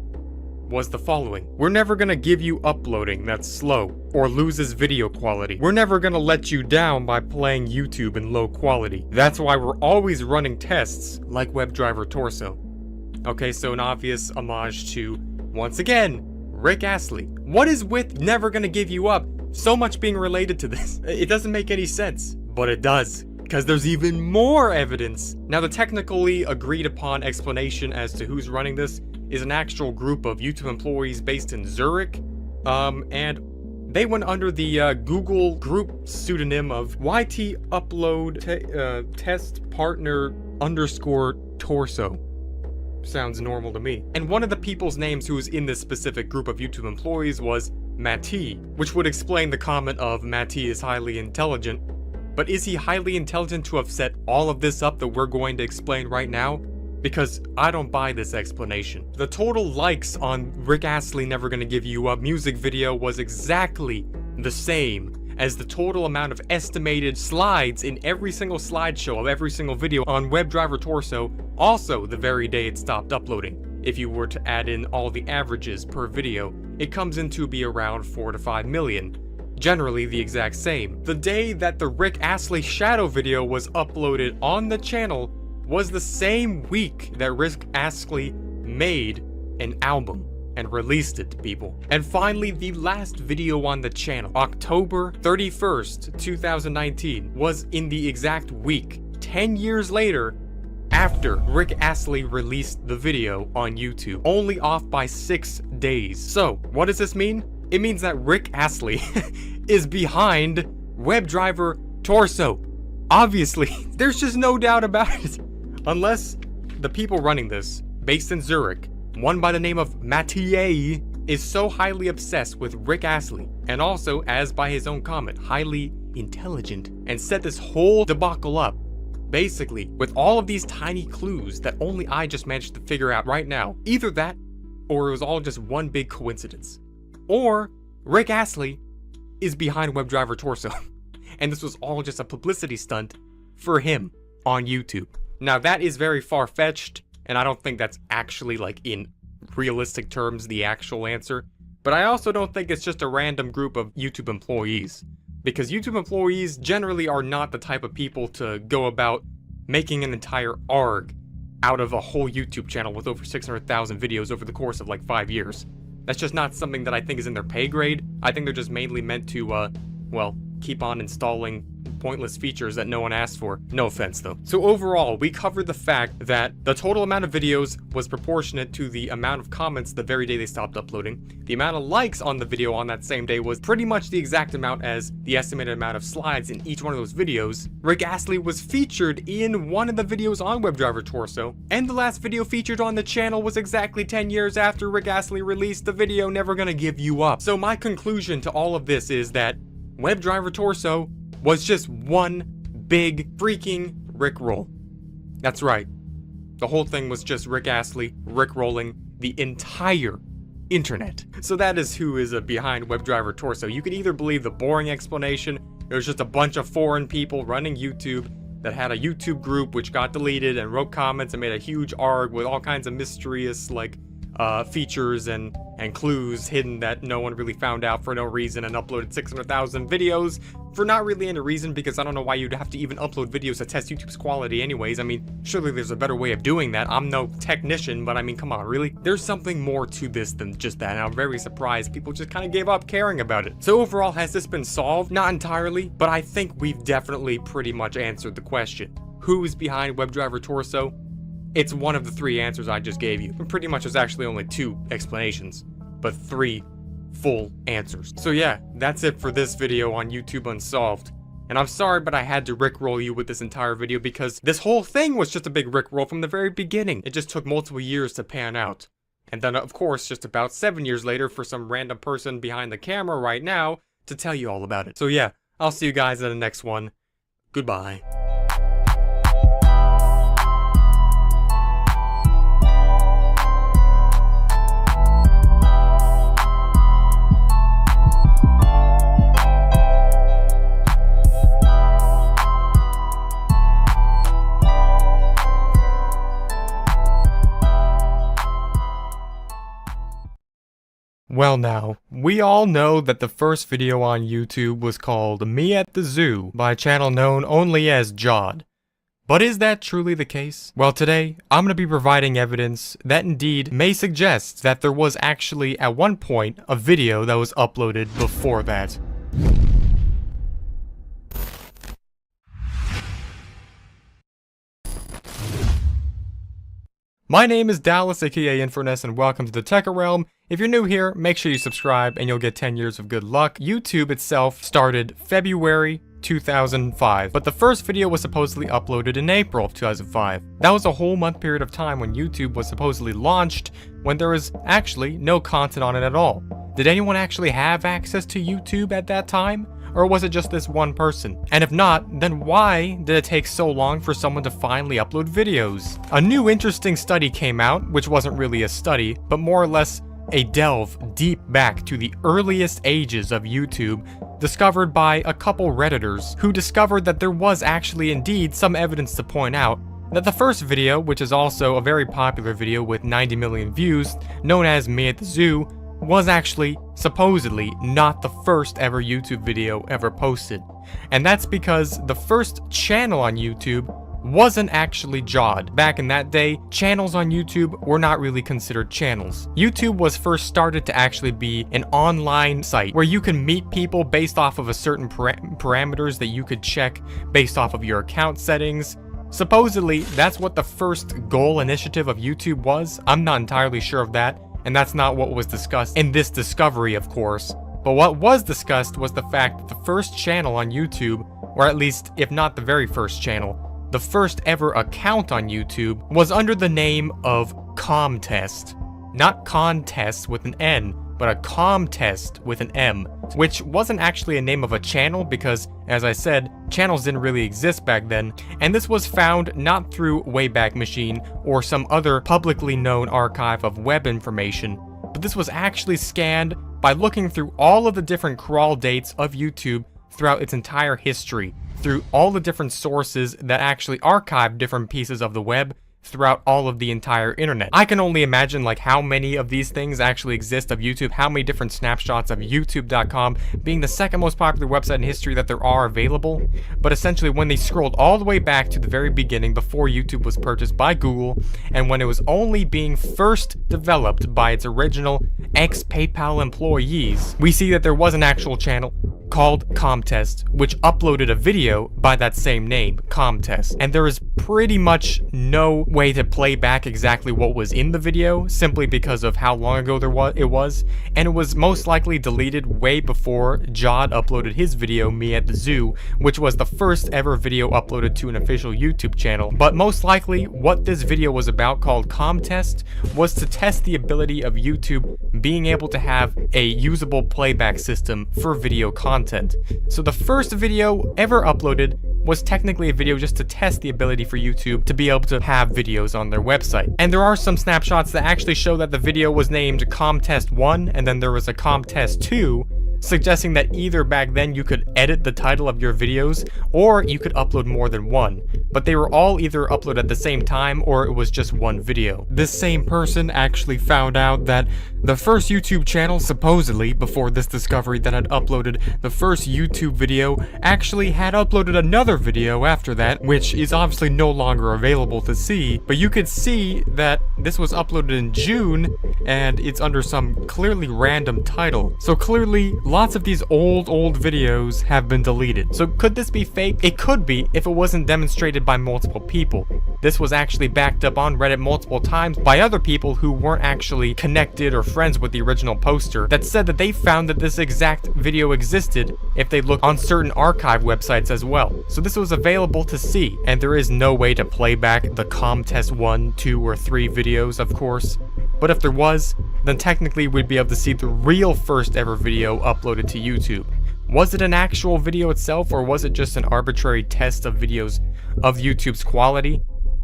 was the following. We're never gonna give you uploading that's slow or loses video quality. We're never gonna let you down by playing YouTube in low quality. That's why we're always running tests like WebDriver Torso. Okay, so an obvious homage to, once again, Rick Astley. What is with Never Gonna Give You Up so much being related to this? It doesn't make any sense, but it does, because there's even more evidence. Now the technically agreed upon explanation as to who's running this is an actual group of YouTube employees based in Zurich, and they went under the Google group pseudonym of YT Upload Test Partner _ Torso. Sounds normal to me. And one of the people's names who was in this specific group of YouTube employees was Mattii, which would explain the comment of Mattii is highly intelligent. But is he highly intelligent to have set all of this up that we're going to explain right now? Because I don't buy this explanation. The total likes on Rick Astley Never Gonna Give You Up music video was exactly the same as the total amount of estimated slides in every single slideshow of every single video on WebDriver Torso, also the very day it stopped uploading. If you were to add in all the averages per video, it comes in to be around 4 to 5 million. Generally the exact same. The day that the Rick Astley shadow video was uploaded on the channel was the same week that Rick Astley made an album. and released it to people. And finally, the last video on the channel, October 31st, 2019, was in the exact week, 10 years later, after Rick Astley released the video on YouTube, only off by 6 days. So, what does this mean? It means that Rick Astley is behind WebDriver Torso. Obviously, there's just no doubt about it. Unless the people running this, based in Zurich, one by the name of Mathieu, is so highly obsessed with Rick Astley, and also, as by his own comment, highly intelligent, and set this whole debacle up, basically, with all of these tiny clues that only I just managed to figure out right now. Either that, or it was all just one big coincidence. Or Rick Astley is behind WebDriver Torso, and this was all just a publicity stunt for him on YouTube. Now that is very far-fetched, and I don't think that's actually, like, in realistic terms, the actual answer. But I also don't think it's just a random group of YouTube employees, because YouTube employees generally are not the type of people to go about making an entire ARG out of a whole YouTube channel with over 600,000 videos over the course of like 5 years. That's just not something that I think is in their pay grade. I think they're just mainly meant to, well, keep on installing pointless features that no one asked for. No offense though. So overall, we covered the fact that the total amount of videos was proportionate to the amount of comments the very day they stopped uploading. The amount of likes on the video on that same day was pretty much the exact amount as the estimated amount of slides in each one of those videos. Rick Astley was featured in one of the videos on WebDriver Torso, and the last video featured on the channel was exactly 10 years after Rick Astley released the video Never Gonna Give You Up. So my conclusion to all of this is that WebDriver Torso was just one big freaking Rickroll. That's right. The whole thing was just Rick Astley Rickrolling the entire internet. So that is who is behind WebDriver Torso. You can either believe the boring explanation, it was just a bunch of foreign people running YouTube that had a YouTube group which got deleted and wrote comments and made a huge ARG with all kinds of mysterious, like, features and clues hidden that no one really found out for no reason, and uploaded 600,000 videos for not really any reason, because I don't know why you'd have to even upload videos to test YouTube's quality anyways. I mean, surely there's a better way of doing that. I'm no technician, but I mean, come on, really? There's something more to this than just that, and I'm very surprised people just kind of gave up caring about it. So overall, has this been solved? Not entirely, but I think we've definitely pretty much answered the question. Who is behind WebDriver Torso? It's one of the 3 answers I just gave you. And pretty much there's actually only 2 explanations, but 3 full answers. So yeah, that's it for this video on YouTube Unsolved. And I'm sorry, but I had to rickroll you with this entire video because this whole thing was just a big rickroll from the very beginning. It just took multiple years to pan out. And then of course, just about 7 years later for some random person behind the camera right now to tell you all about it. So yeah, I'll see you guys in the next one. Goodbye. Well now, we all know that the first video on YouTube was called Me at the Zoo by a channel known only as Jod. But is that truly the case? Well, today, I'm going to be providing evidence that indeed may suggest that there was actually at one point a video that was uploaded before that. My name is Dallas, aka Inferness, and welcome to the Tekka Realm. If you're new here, make sure you subscribe and you'll get 10 years of good luck. YouTube itself started February 2005, but the first video was supposedly uploaded in April of 2005. That was a whole month period of time when YouTube was supposedly launched, when there was actually no content on it at all. Did anyone actually have access to YouTube at that time? Or was it just this one person? And if not, then why did it take so long for someone to finally upload videos? A new interesting study came out, which wasn't really a study, but more or less a delve deep back to the earliest ages of YouTube, discovered by a couple Redditors who discovered that there was actually indeed some evidence to point out that the first video, which is also a very popular video with 90 million views, known as Me at the Zoo, was actually, supposedly, not the first ever YouTube video ever posted. And that's because the first channel on YouTube wasn't actually Jod. Back in that day, channels on YouTube were not really considered channels. YouTube was first started to actually be an online site where you can meet people based off of a certain parameters that you could check based off of your account settings. Supposedly, that's what the first goal initiative of YouTube was. I'm not entirely sure of that, and that's not what was discussed in this discovery, of course. But what was discussed was the fact that the first channel on YouTube, or at least, if not the very first channel, the first ever account on YouTube was under the name of Comtest. Not contest with an N, but a Comtest with an M, which wasn't actually a name of a channel because, as I said, channels didn't really exist back then, and this was found not through Wayback Machine or some other publicly known archive of web information, but this was actually scanned by looking through all of the different crawl dates of YouTube throughout its entire history, through all the different sources that actually archive different pieces of the web throughout all of the entire internet. I can only imagine like how many of these things actually exist of YouTube, how many different snapshots of youtube.com being the second most popular website in history that there are available. But essentially when they scrolled all the way back to the very beginning before YouTube was purchased by Google and when it was only being first developed by its original ex-PayPal employees, we see that there was an actual channel called Comtest, which uploaded a video by that same name, Comtest. And there is pretty much no way to play back exactly what was in the video, simply because of how long ago it was, and it was most likely deleted way before Jod uploaded his video, Me at the Zoo, which was the first ever video uploaded to an official YouTube channel. But most likely, what this video was about, called Comtest, was to test the ability of YouTube being able to have a usable playback system for video content. So the first video ever uploaded was technically a video just to test the ability for YouTube to be able to have videos on their website. And there are some snapshots that actually show that the video was named Comtest 1 and then there was a Comtest 2, suggesting that either back then you could edit the title of your videos or you could upload more than one, but they were all either uploaded at the same time or it was just one video. This same person actually found out that the first YouTube channel, supposedly before this discovery that had uploaded the first YouTube video, actually had uploaded another video after that, which is obviously no longer available to see, but you could see that this was uploaded in June and it's under some clearly random title. So clearly lots of these old videos have been deleted. So could this be fake? It could be if it wasn't demonstrated by multiple people. This was actually backed up on Reddit multiple times by other people who weren't actually connected or friends with the original poster that said that they found that this exact video existed if they looked on certain archive websites as well. So this was available to see, and there is no way to play back the Comtest 1, 2, or 3 videos, of course. But if there was, then technically we'd be able to see the real first ever video uploaded to YouTube. Was it an actual video itself, or was it just an arbitrary test of videos of YouTube's quality?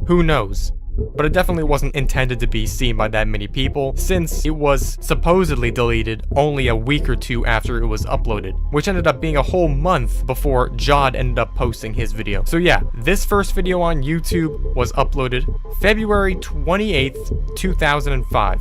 Who knows? But it definitely wasn't intended to be seen by that many people, since it was supposedly deleted only a week or two after it was uploaded, which ended up being a whole month before Jod ended up posting his video. So yeah, this first video on YouTube was uploaded February 28th, 2005.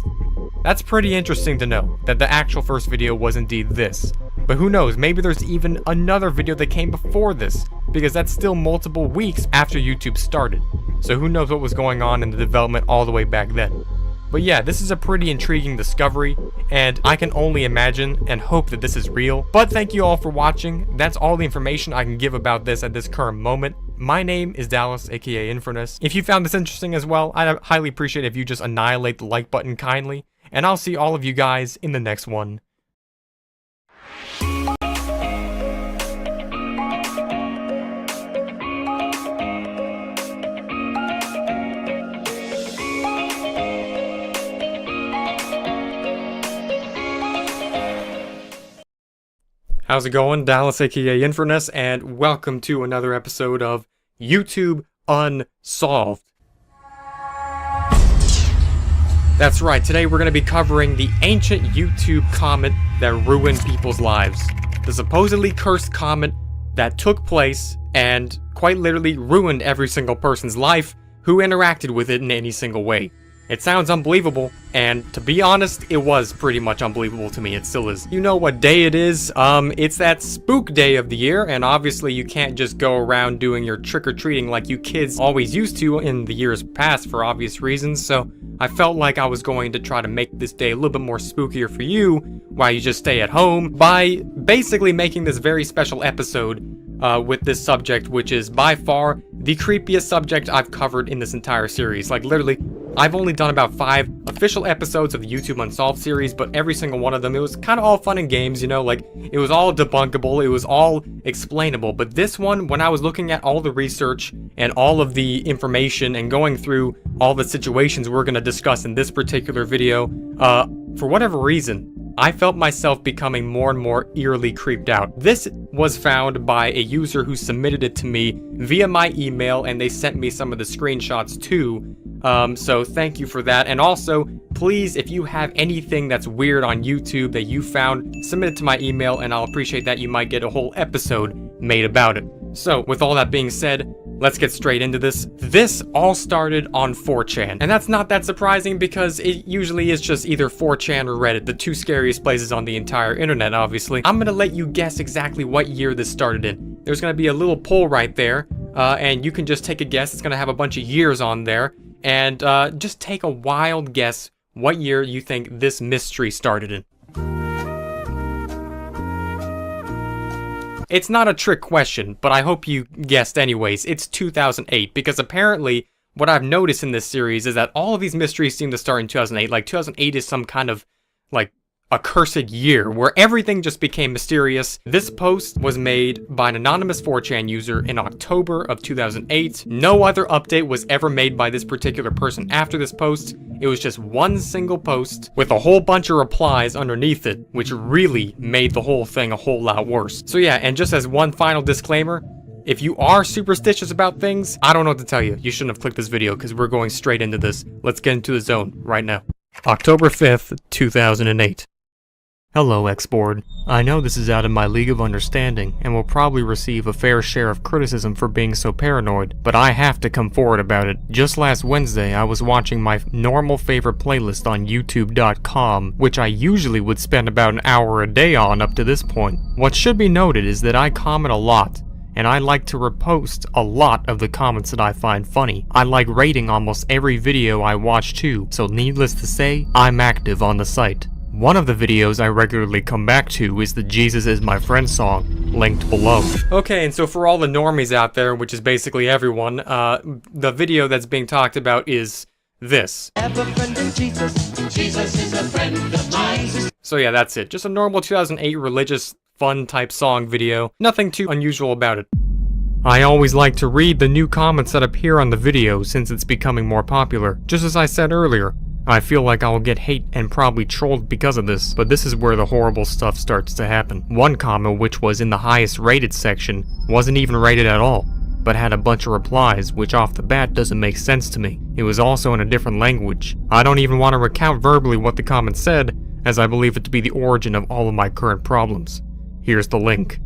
That's pretty interesting to know, that the actual first video was indeed this. But who knows, maybe there's even another video that came before this, because that's still multiple weeks after YouTube started. So who knows what was going on in the development all the way back then. But yeah, this is a pretty intriguing discovery, and I can only imagine and hope that this is real. But thank you all for watching. That's all the information I can give about this at this current moment. My name is Dallas, aka Infernus. If you found this interesting as well, I'd highly appreciate if you just annihilate the like button kindly, and I'll see all of you guys in the next one. How's it going? Dallas, aka Infernus, and welcome to another episode of YouTube Unsolved. That's right, today we're going to be covering the ancient YouTube comet that ruined people's lives. The supposedly cursed comet that took place and quite literally ruined every single person's life who interacted with it in any single way. It sounds unbelievable, and to be honest, it was pretty much unbelievable to me. It still is. You know what day it is? It's that spook day of the year, and obviously you can't just go around doing your trick-or-treating like you kids always used to in the years past for obvious reasons, so I felt like I was going to try to make this day a little bit more spookier for you while you just stay at home by basically making this very special episode with this subject, which is by far the creepiest subject I've covered in this entire series. Like, literally, I've only done about 5 official episodes of the YouTube Unsolved series, but every single one of them, it was kind of all fun and games, you know, like, it was all debunkable, it was all explainable. But this one, when I was looking at all the research and all of the information and going through all the situations we're going to discuss in this particular video, for whatever reason, I felt myself becoming more and more eerily creeped out. This was found by a user who submitted it to me via my email, and they sent me some of the screenshots too. So thank you for that. And also, please, if you have anything that's weird on YouTube that you found, submit it to my email, and I'll appreciate that. You might get a whole episode made about it. So, with all that being said, let's get straight into this. This all started on 4chan, and that's not that surprising because it usually is just either 4chan or Reddit, the 2 scariest places on the entire internet, obviously. I'm gonna let you guess exactly what year this started in. There's gonna be a little poll right there, and you can just take a guess. It's gonna have a bunch of years on there, and just take a wild guess what year you think this mystery started in. It's not a trick question, but I hope you guessed anyways. It's 2008, because apparently what I've noticed in this series is that all of these mysteries seem to start in 2008. Like, 2008 is some kind of, like, accursed year where everything just became mysterious. This post was made by an anonymous 4chan user in October of 2008. No other update was ever made by this particular person after this post. It was just one single post with a whole bunch of replies underneath it, which really made the whole thing a whole lot worse. So yeah, and just as one final disclaimer, if you are superstitious about things, I don't know what to tell you. You shouldn't have clicked this video because we're going straight into this. Let's get into the zone right now. October 5th, 2008. Hello, X-Board. I know this is out of my league of understanding, and will probably receive a fair share of criticism for being so paranoid, but I have to come forward about it. Just last Wednesday, I was watching my normal favorite playlist on YouTube.com, which I usually would spend about an hour a day on up to this point. What should be noted is that I comment a lot, and I like to repost a lot of the comments that I find funny. I like rating almost every video I watch too, so needless to say, I'm active on the site. One of the videos I regularly come back to is the Jesus is My Friend song, linked below. Okay, and so for all the normies out there, which is basically everyone, the video that's being talked about is this. Jesus is a friend of mine. So yeah, that's it. Just a normal 2008 religious fun type song video. Nothing too unusual about it. I always like to read the new comments that appear on the video since it's becoming more popular. Just as I said earlier, I feel like I'll get hate and probably trolled because of this, but this is where the horrible stuff starts to happen. One comment, which was in the highest rated section, wasn't even rated at all, but had a bunch of replies, which off the bat doesn't make sense to me. It was also in a different language. I don't even want to recount verbally what the comment said, as I believe it to be the origin of all of my current problems. Here's the link.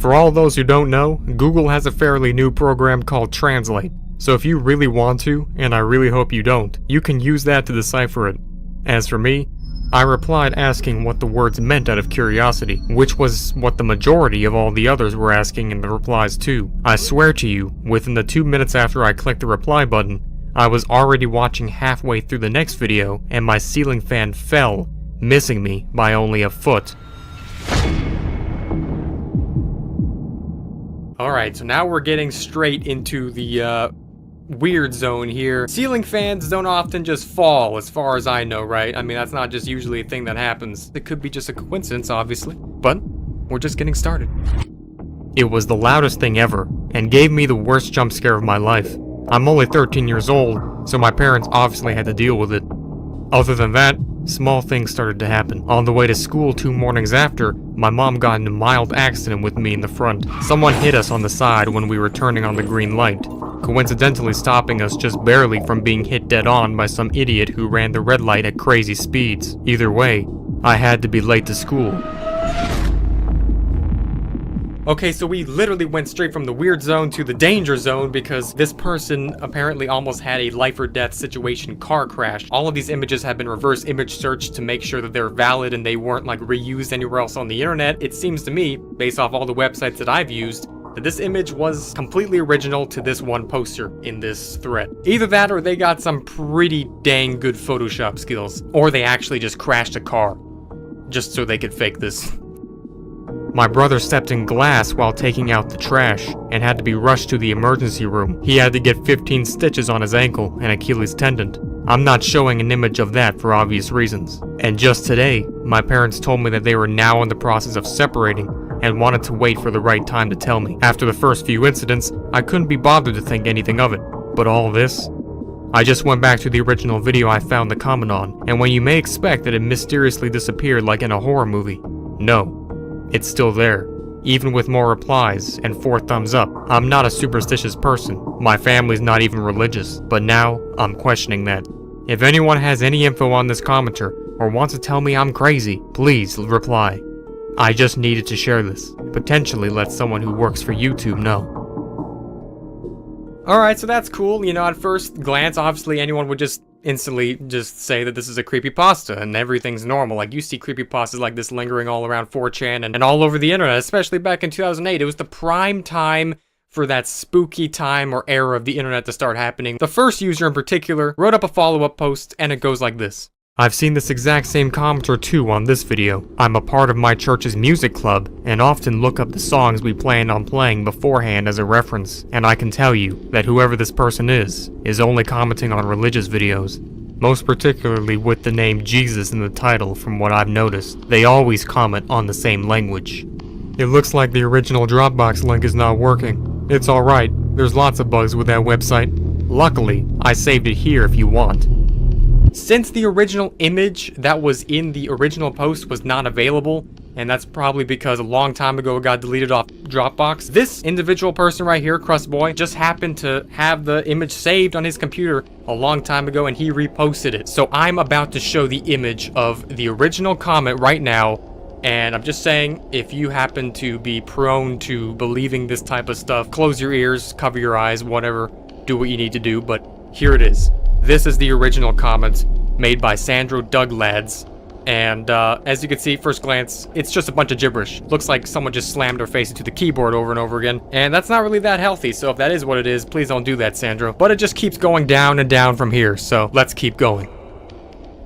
For all those who don't know, Google has a fairly new program called Translate. So if you really want to, and I really hope you don't, you can use that to decipher it. As for me, I replied asking what the words meant out of curiosity, which was what the majority of all the others were asking in the replies too. I swear to you, within the 2 minutes after I clicked the reply button, I was already watching halfway through the next video, and my ceiling fan fell, missing me by only a foot. Alright, so now we're getting straight into the, weird zone here. Ceiling fans don't often just fall, as far as I know, right? I mean, that's not just usually a thing that happens. It could be just a coincidence, obviously, but we're just getting started. It was the loudest thing ever, and gave me the worst jump scare of my life. I'm only 13 years old, so my parents obviously had to deal with it. Other than that, small things started to happen. On the way to school 2 mornings after, my mom got in a mild accident with me in the front. Someone hit us on the side when we were turning on the green light, coincidentally stopping us just barely from being hit dead on by some idiot who ran the red light at crazy speeds. Either way, I had to be late to school. Okay, so we literally went straight from the weird zone to the danger zone because this person apparently almost had a life or death situation car crash. All of these images have been reverse image searched to make sure that they're valid and they weren't like reused anywhere else on the internet. It seems to me, based off all the websites that I've used, that this image was completely original to this one poster in this thread. Either that or they got some pretty dang good Photoshop skills, or they actually just crashed a car just so they could fake this. My brother stepped in glass while taking out the trash and had to be rushed to the emergency room. He had to get 15 stitches on his ankle and Achilles tendon. I'm not showing an image of that for obvious reasons. And just today, my parents told me that they were now in the process of separating and wanted to wait for the right time to tell me. After the first few incidents, I couldn't be bothered to think anything of it. But all this? I just went back to the original video I found the comment on, and when you may expect that it mysteriously disappeared like in a horror movie, no. It's still there, even with more replies and 4 thumbs up. I'm not a superstitious person. My family's not even religious, but now I'm questioning that. If anyone has any info on this commenter or wants to tell me I'm crazy, please reply. I just needed to share this. Potentially let someone who works for YouTube know. Alright, so that's cool. You know, at first glance, obviously anyone would just instantly just say that this is a creepypasta and everything's normal. Like, you see creepypastas like this lingering all around 4chan and all over the internet, especially back in 2008. It was the prime time for that spooky time or era of the internet to start happening. The first user in particular wrote up a follow-up post, and it goes like this. I've seen this exact same commenter too on this video. I'm a part of my church's music club and often look up the songs we plan on playing beforehand as a reference, and I can tell you that whoever this person is only commenting on religious videos. Most particularly with the name Jesus in the title. From what I've noticed, they always comment on the same language. It looks like the original Dropbox link is not working. It's alright, there's lots of bugs with that website. Luckily, I saved it here if you want. Since the original image that was in the original post was not available, and that's probably because a long time ago it got deleted off Dropbox, this individual person right here, Crustboy, just happened to have the image saved on his computer a long time ago and he reposted it. So I'm about to show the image of the original comment right now, and I'm just saying, if you happen to be prone to believing this type of stuff, close your ears, cover your eyes, whatever, do what you need to do, but here it is. This is the original comment made by Sandro Douglads, and as you can see, first glance, it's just a bunch of gibberish. Looks like someone just slammed their face into the keyboard over and over again, and that's not really that healthy, so if that is what it is, please don't do that, Sandro. But it just keeps going down and down from here, so let's keep going.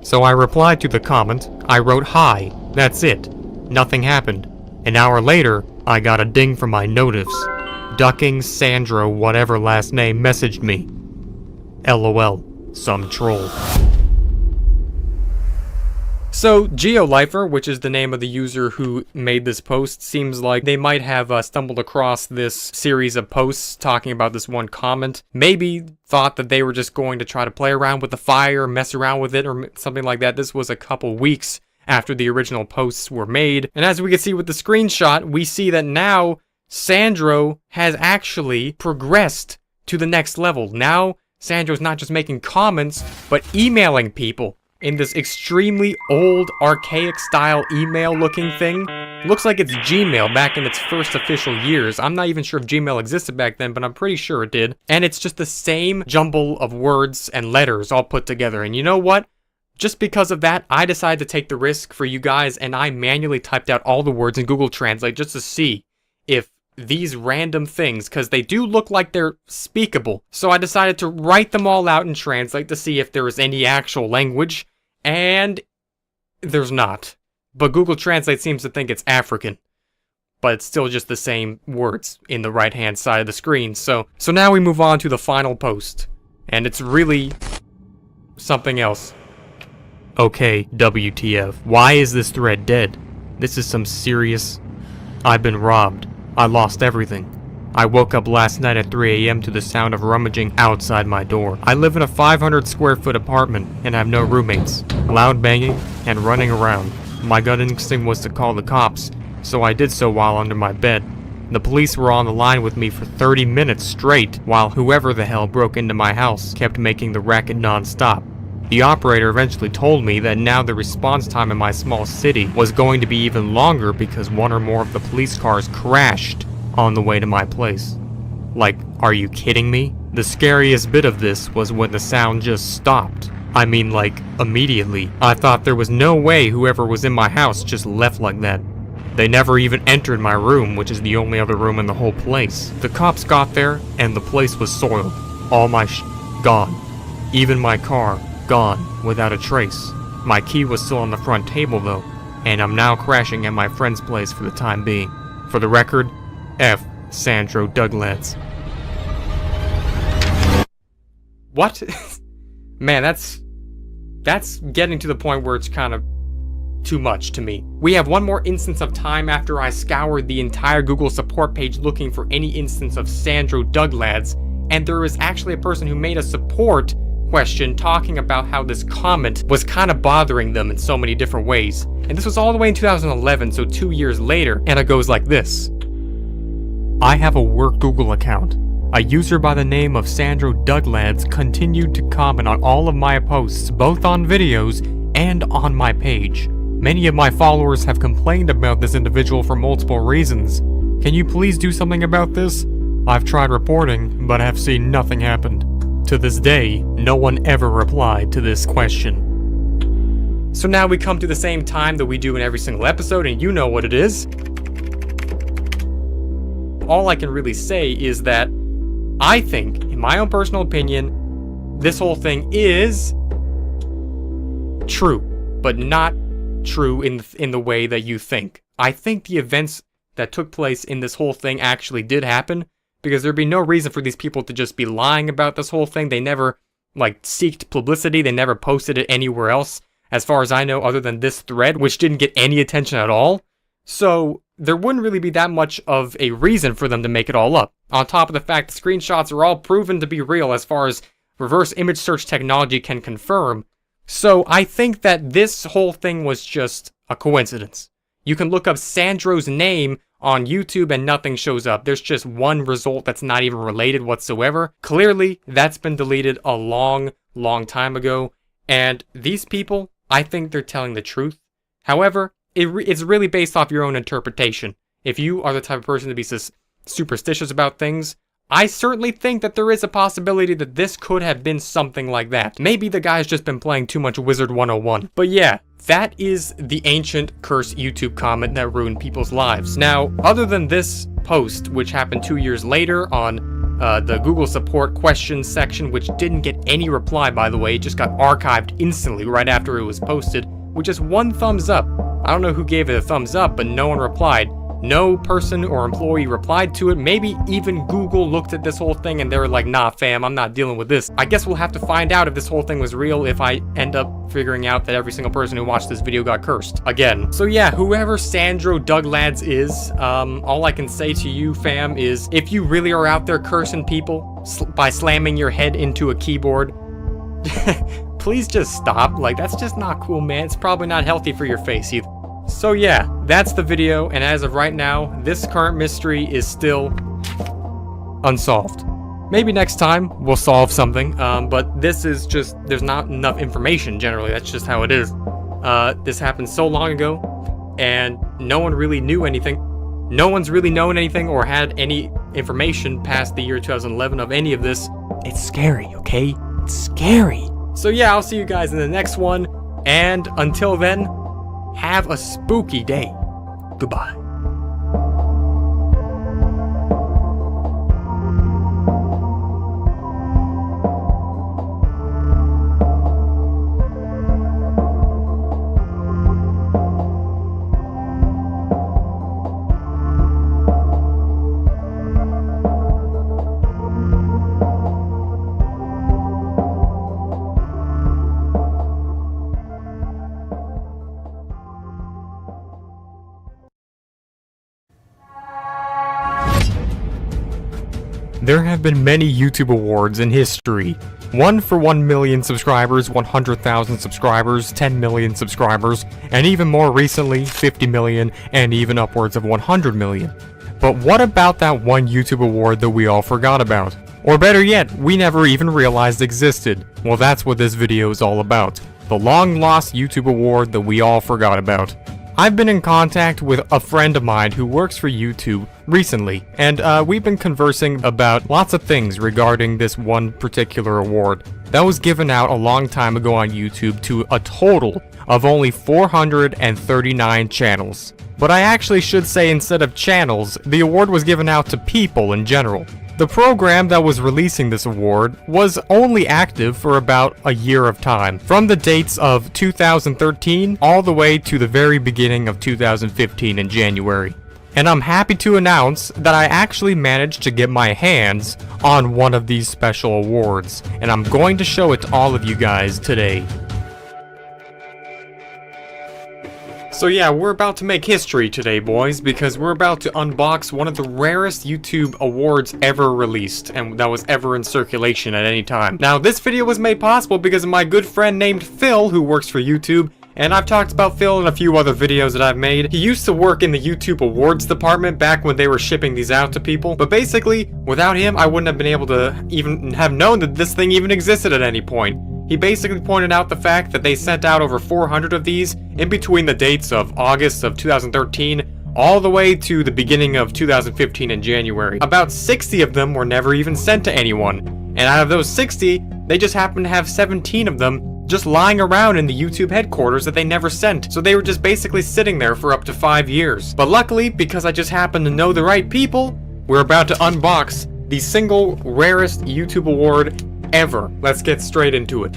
So I replied to the comment, I wrote hi, that's it. Nothing happened. An hour later, I got a ding from my notifs. Ducking Sandro whatever last name messaged me. LOL. Some troll. So, GeoLifer, which is the name of the user who made this post, seems like they might have stumbled across this series of posts talking about this one comment. Maybe thought that they were just going to try to play around with the fire, mess around with it, or something like that. This was a couple weeks after the original posts were made. And as we can see with the screenshot, we see that now Sandro has actually progressed to the next level. Now, Sandro's not just making comments, but emailing people in this extremely old, archaic style email looking thing. Looks like it's Gmail back in its first official years. I'm not even sure if Gmail existed back then, but I'm pretty sure it did. And it's just the same jumble of words and letters all put together. And you know what? Just because of that, I decided to take the risk for you guys, and I manually typed out all the words in Google Translate just to see if these random things, because they do look like they're speakable. So I decided to write them all out in Translate to see if there was any actual language, and there's not. But Google Translate seems to think it's African, but it's still just the same words in the right-hand side of the screen. So now we move on to the final post, and it's really something else. Okay, WTF. Why is this thread dead? This is some serious... I've been robbed. I lost everything. I woke up last night at 3 AM to the sound of rummaging outside my door. I live in a 500 square foot apartment and have no roommates. Loud banging and running around. My gut instinct was to call the cops, so I did so while under my bed. The police were on the line with me for 30 minutes straight, while whoever the hell broke into my house kept making the racket non-stop. The operator eventually told me that now the response time in my small city was going to be even longer because one or more of the police cars crashed on the way to my place. Like, are you kidding me? The scariest bit of this was when the sound just stopped. I mean, like, immediately. I thought there was no way whoever was in my house just left like that. They never even entered my room, which is the only other room in the whole place. The cops got there, and the place was soiled. All my gone. Even my car, gone, without a trace. My key was still on the front table though, and I'm now crashing at my friend's place for the time being. For the record, F. Sandro Douglads. What? Man, that's getting to the point where it's kind of too much to me. We have one more instance of time after I scoured the entire Google support page looking for any instance of Sandro Douglads, and there was actually a person who made a support question talking about how this comment was kind of bothering them in so many different ways. And this was all the way in 2011, so 2 years later, and it goes like this. I have a work Google account. A user by the name of Sandro Douglads continued to comment on all of my posts, both on videos and on my page. Many of my followers have complained about this individual for multiple reasons. Can you please do something about this? I've tried reporting, but have seen nothing happen. To this day, no one ever replied to this question. So now we come to the same time that we do in every single episode, and you know what it is. All I can really say is that I think, in my own personal opinion, this whole thing is true, but not true in the way that you think. I think the events that took place in this whole thing actually did happen, because there'd be no reason for these people to just be lying about this whole thing. They never, seeked publicity. They never posted it anywhere else, as far as I know, other than this thread, which didn't get any attention at all. So there wouldn't really be that much of a reason for them to make it all up. On top of the fact the screenshots are all proven to be real as far as reverse image search technology can confirm. So I think that this whole thing was just a coincidence. You can look up Sandro's name on YouTube and nothing shows up. There's just one result that's not even related whatsoever. Clearly, that's been deleted a long, long time ago. And these people, I think they're telling the truth. However, it's really based off your own interpretation. If you are the type of person to be superstitious about things, I certainly think that there is a possibility that this could have been something like that. Maybe the guy's just been playing too much Wizard 101. But yeah, that is the ancient curse YouTube comment that ruined people's lives. Now, other than this post, which happened 2 years later on the Google support questions section, which didn't get any reply, by the way, it just got archived instantly right after it was posted, with just one thumbs up. I don't know who gave it a thumbs up, but no one replied. No person or employee replied to it. Maybe even Google looked at this whole thing and they were like, nah fam, I'm not dealing with this. I guess we'll have to find out if this whole thing was real if I end up figuring out that every single person who watched this video got cursed again. So yeah, whoever Sandro Douglads is, all I can say to you fam is, if you really are out there cursing people by slamming your head into a keyboard, please just stop. Like, that's just not cool, man. It's probably not healthy for your face either. So yeah, that's the video, and as of right now, this current mystery is still unsolved. Maybe next time we'll solve something, but this is just, there's not enough information generally, that's just how it is. This happened so long ago, and no one really knew anything. No one's really known anything or had any information past the year 2011 of any of this. It's scary, okay? It's scary. So yeah, I'll see you guys in the next one, and until then, have a spooky day. Goodbye. There have been many YouTube awards in history. One for 1 million subscribers, 100,000 subscribers, 10 million subscribers, and even more recently, 50 million, and even upwards of 100 million. But what about that one YouTube award that we all forgot about? Or better yet, we never even realized existed. Well, that's what this video is all about. The long-lost YouTube award that we all forgot about. I've been in contact with a friend of mine who works for YouTube recently, and we've been conversing about lots of things regarding this one particular award that was given out a long time ago on YouTube to a total of only 439 channels. But I actually should say, instead of channels, the award was given out to people in general. The program that was releasing this award was only active for about a year of time, from the dates of 2013 all the way to the very beginning of 2015 in January. And I'm happy to announce that I actually managed to get my hands on one of these special awards, and I'm going to show it to all of you guys today. So yeah, we're about to make history today, boys, because we're about to unbox one of the rarest YouTube awards ever released, and that was ever in circulation at any time. Now, this video was made possible because of my good friend named Phil, who works for YouTube, and I've talked about Phil in a few other videos that I've made. He used to work in the YouTube awards department back when they were shipping these out to people, but basically, without him, I wouldn't have been able to even have known that this thing even existed at any point. He basically pointed out the fact that they sent out over 400 of these in between the dates of August of 2013 all the way to the beginning of 2015 in January. About 60 of them were never even sent to anyone, and out of those 60, they just happened to have 17 of them just lying around in the YouTube headquarters that they never sent. So they were just basically sitting there for up to 5 years. But luckily, because I just happened to know the right people, we're about to unbox the single rarest YouTube award ever. Let's get straight into it.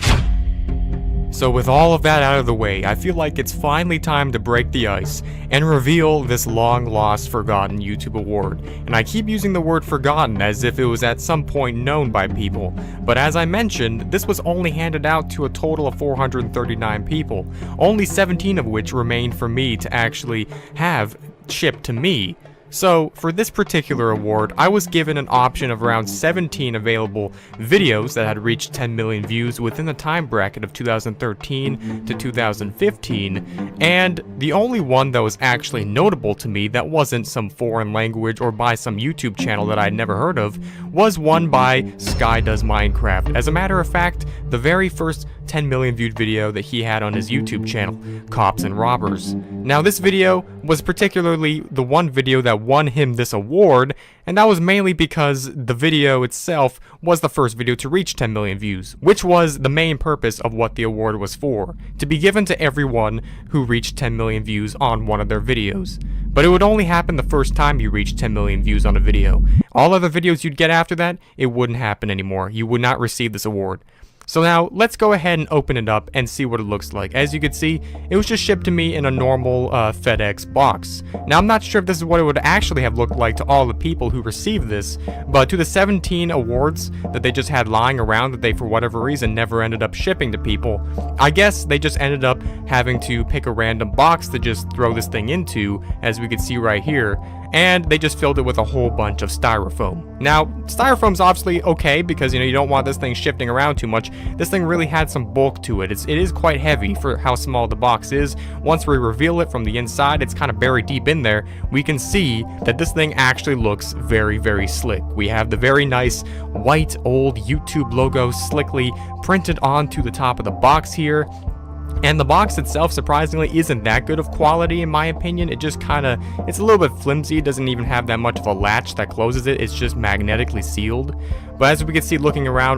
So with all of that out of the way, I feel like it's finally time to break the ice and reveal this long-lost, forgotten YouTube award. And I keep using the word forgotten as if it was at some point known by people. But as I mentioned, this was only handed out to a total of 439 people, only 17 of which remained for me to actually have shipped to me. So, for this particular award, I was given an option of around 17 available videos that had reached 10 million views within the time bracket of 2013 to 2015, and the only one that was actually notable to me that wasn't some foreign language or by some YouTube channel that I'd never heard of was one by Sky Does Minecraft. As a matter of fact, the very first 10 million viewed video that he had on his YouTube channel, Cops and Robbers. Now this video was particularly the one video that won him this award, and that was mainly because the video itself was the first video to reach 10 million views, which was the main purpose of what the award was for, to be given to everyone who reached 10 million views on one of their videos. But it would only happen the first time you reached 10 million views on a video. All other videos you'd get after that, it wouldn't happen anymore. You would not receive this award. So now, let's go ahead and open it up and see what it looks like. As you can see, it was just shipped to me in a normal FedEx box. Now, I'm not sure if this is what it would actually have looked like to all the people who received this, but to the 17 awards that they just had lying around that they, for whatever reason, never ended up shipping to people, I guess they just ended up having to pick a random box to just throw this thing into, as we can see right here, and they just filled it with a whole bunch of styrofoam. Now, styrofoam's obviously okay because, you don't want this thing shifting around too much. This thing really had some bulk to it. It is quite heavy for how small the box is. Once we reveal it from the inside, it's kind of buried deep in there. We can see that this thing actually looks very, very slick. We have the very nice white old YouTube logo slickly printed onto the top of the box here. And the box itself, surprisingly, isn't that good of quality in my opinion. It just it's a little bit flimsy. It doesn't even have that much of a latch that closes it. It's just magnetically sealed. But as we can see looking around,